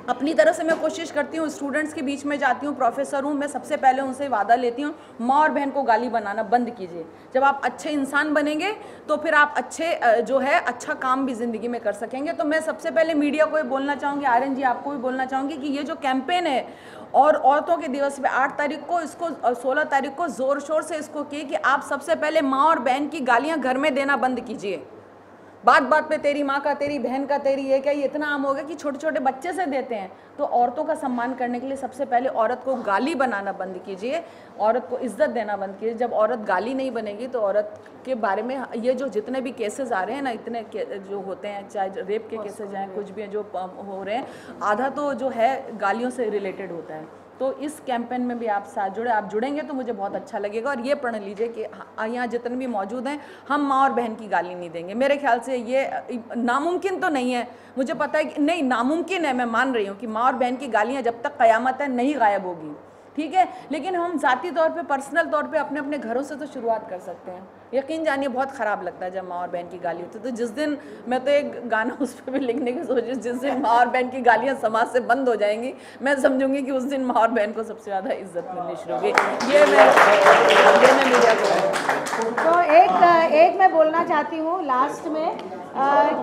अपनी तरफ से मैं कोशिश करती हूँ, स्टूडेंट्स के बीच में जाती हूँ, प्रोफेसर हूँ, मैं सबसे पहले उनसे वादा लेती हूँ, माँ और बहन को गाली बनाना बंद कीजिए। जब आप अच्छे इंसान बनेंगे तो फिर आप अच्छे जो है अच्छा काम भी ज़िंदगी में कर सकेंगे। तो मैं सबसे पहले मीडिया को ये बोलना चाहूँगी, आर्यन जी आपको भी बोलना चाहूँगी कि ये जो कैंपेन है और औरतों के दिवस पे 8 तारीख को इसको 16 तारीख को ज़ोर शोर से इसको किए कि आप सबसे पहले माँ और बहन की गालियाँ घर में देना बंद कीजिए। बात बात पे तेरी माँ का, तेरी बहन का, तेरी ये क्या, ये इतना आम हो गया कि छोटे छोटे बच्चे से देते हैं। तो औरतों का सम्मान करने के लिए सबसे पहले औरत को गाली बनाना बंद कीजिए, औरत को इज्जत देना बंद कीजिए। जब औरत गाली नहीं बनेगी तो औरत के बारे में ये जो जितने भी केसेस आ रहे हैं ना, इतने जो होते हैं, चाहे रेप के केसेस हैं, कुछ भी हैं जो हो रहे हैं, आधा तो जो है गालियों से रिलेटेड होता है। तो इस कैंपेन में भी आप साथ जुड़े, आप जुड़ेंगे तो मुझे बहुत अच्छा लगेगा। और ये पढ़ लीजिए कि यहाँ जितने भी मौजूद हैं, हम माँ और बहन की गाली नहीं देंगे। मेरे ख्याल से ये नामुमकिन तो नहीं है, मुझे पता है कि नहीं नामुमकिन है, मैं मान रही हूँ कि माँ और बहन की गालियाँ जब तक क़यामत है नहीं गायब होगी, ठीक है। लेकिन हम ज़ाती तौर पे, पर्सनल तौर पे अपने अपने घरों से तो शुरुआत कर सकते हैं। यकीन जानिए बहुत ख़राब लगता है जब माँ और बहन की गाली होती है। तो जिस दिन, मैं तो एक गाना उस पर भी लिखने की सोची, जिस दिन माँ और बहन की गालियाँ समाज से बंद हो जाएंगी, मैं समझूंगी कि उस दिन माँ और बहन को सबसे ज़्यादा इज्जत मिलनी शुरू होगी। ये मैं मीडिया को तो एक मैं बोलना चाहती हूँ लास्ट में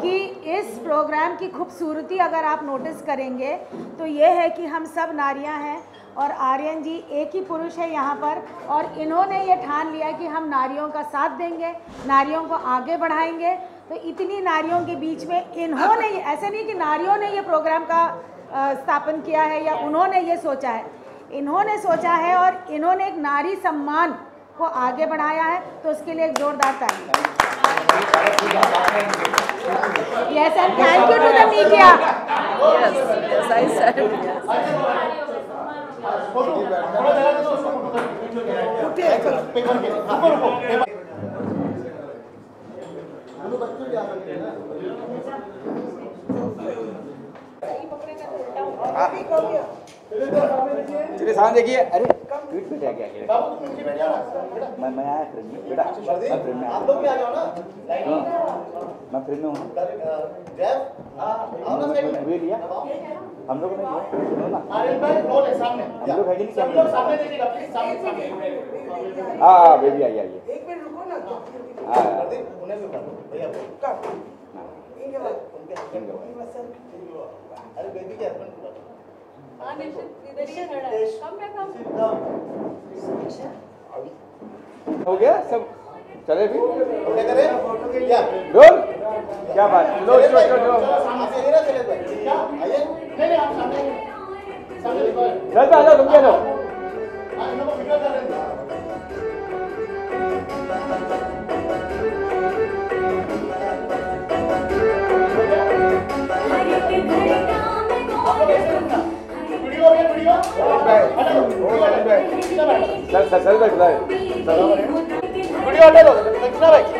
कि इस प्रोग्राम की खूबसूरती अगर आप नोटिस करेंगे तो ये है कि हम सब नारियाँ हैं और आर्यन जी एक ही पुरुष है यहाँ पर, और इन्होंने ये ठान लिया कि हम नारियों का साथ देंगे, नारियों को आगे बढ़ाएंगे। तो इतनी नारियों के बीच में इन्होंने, ऐसे नहीं कि नारियों ने ये प्रोग्राम का स्थापन किया है या उन्होंने ये सोचा है, इन्होंने सोचा है और इन्होंने एक नारी सम्मान को आगे बढ़ाया है। तो उसके लिए एक जोरदार ताली। Yes, and thank you to the media. Yes, I said. चलिए सामने देखिए। अरे ट्वीट पे क्या क्या मैं आया फ्रेंड में बेटा, मैं फ्रेंड में आप लोग भी आ जाओ ना। मैं फ्रेंड में हूँ। वे लिया हम लोग ने ना, हम लोग है कि नहीं? हाँ बेबी आइए आइए। एक मिनट रुको ना। अरे बेबी के हस्बैंड हो गया सब, चले भी क्या करें रोल, क्या बात, लो चलो आइए, नहीं आप सामने चल पे आ जाओ, तुम क्या जाओ। दक्षिणा भाई सर बैठ रहा है वीडियो हटा दो दक्षिणा भाई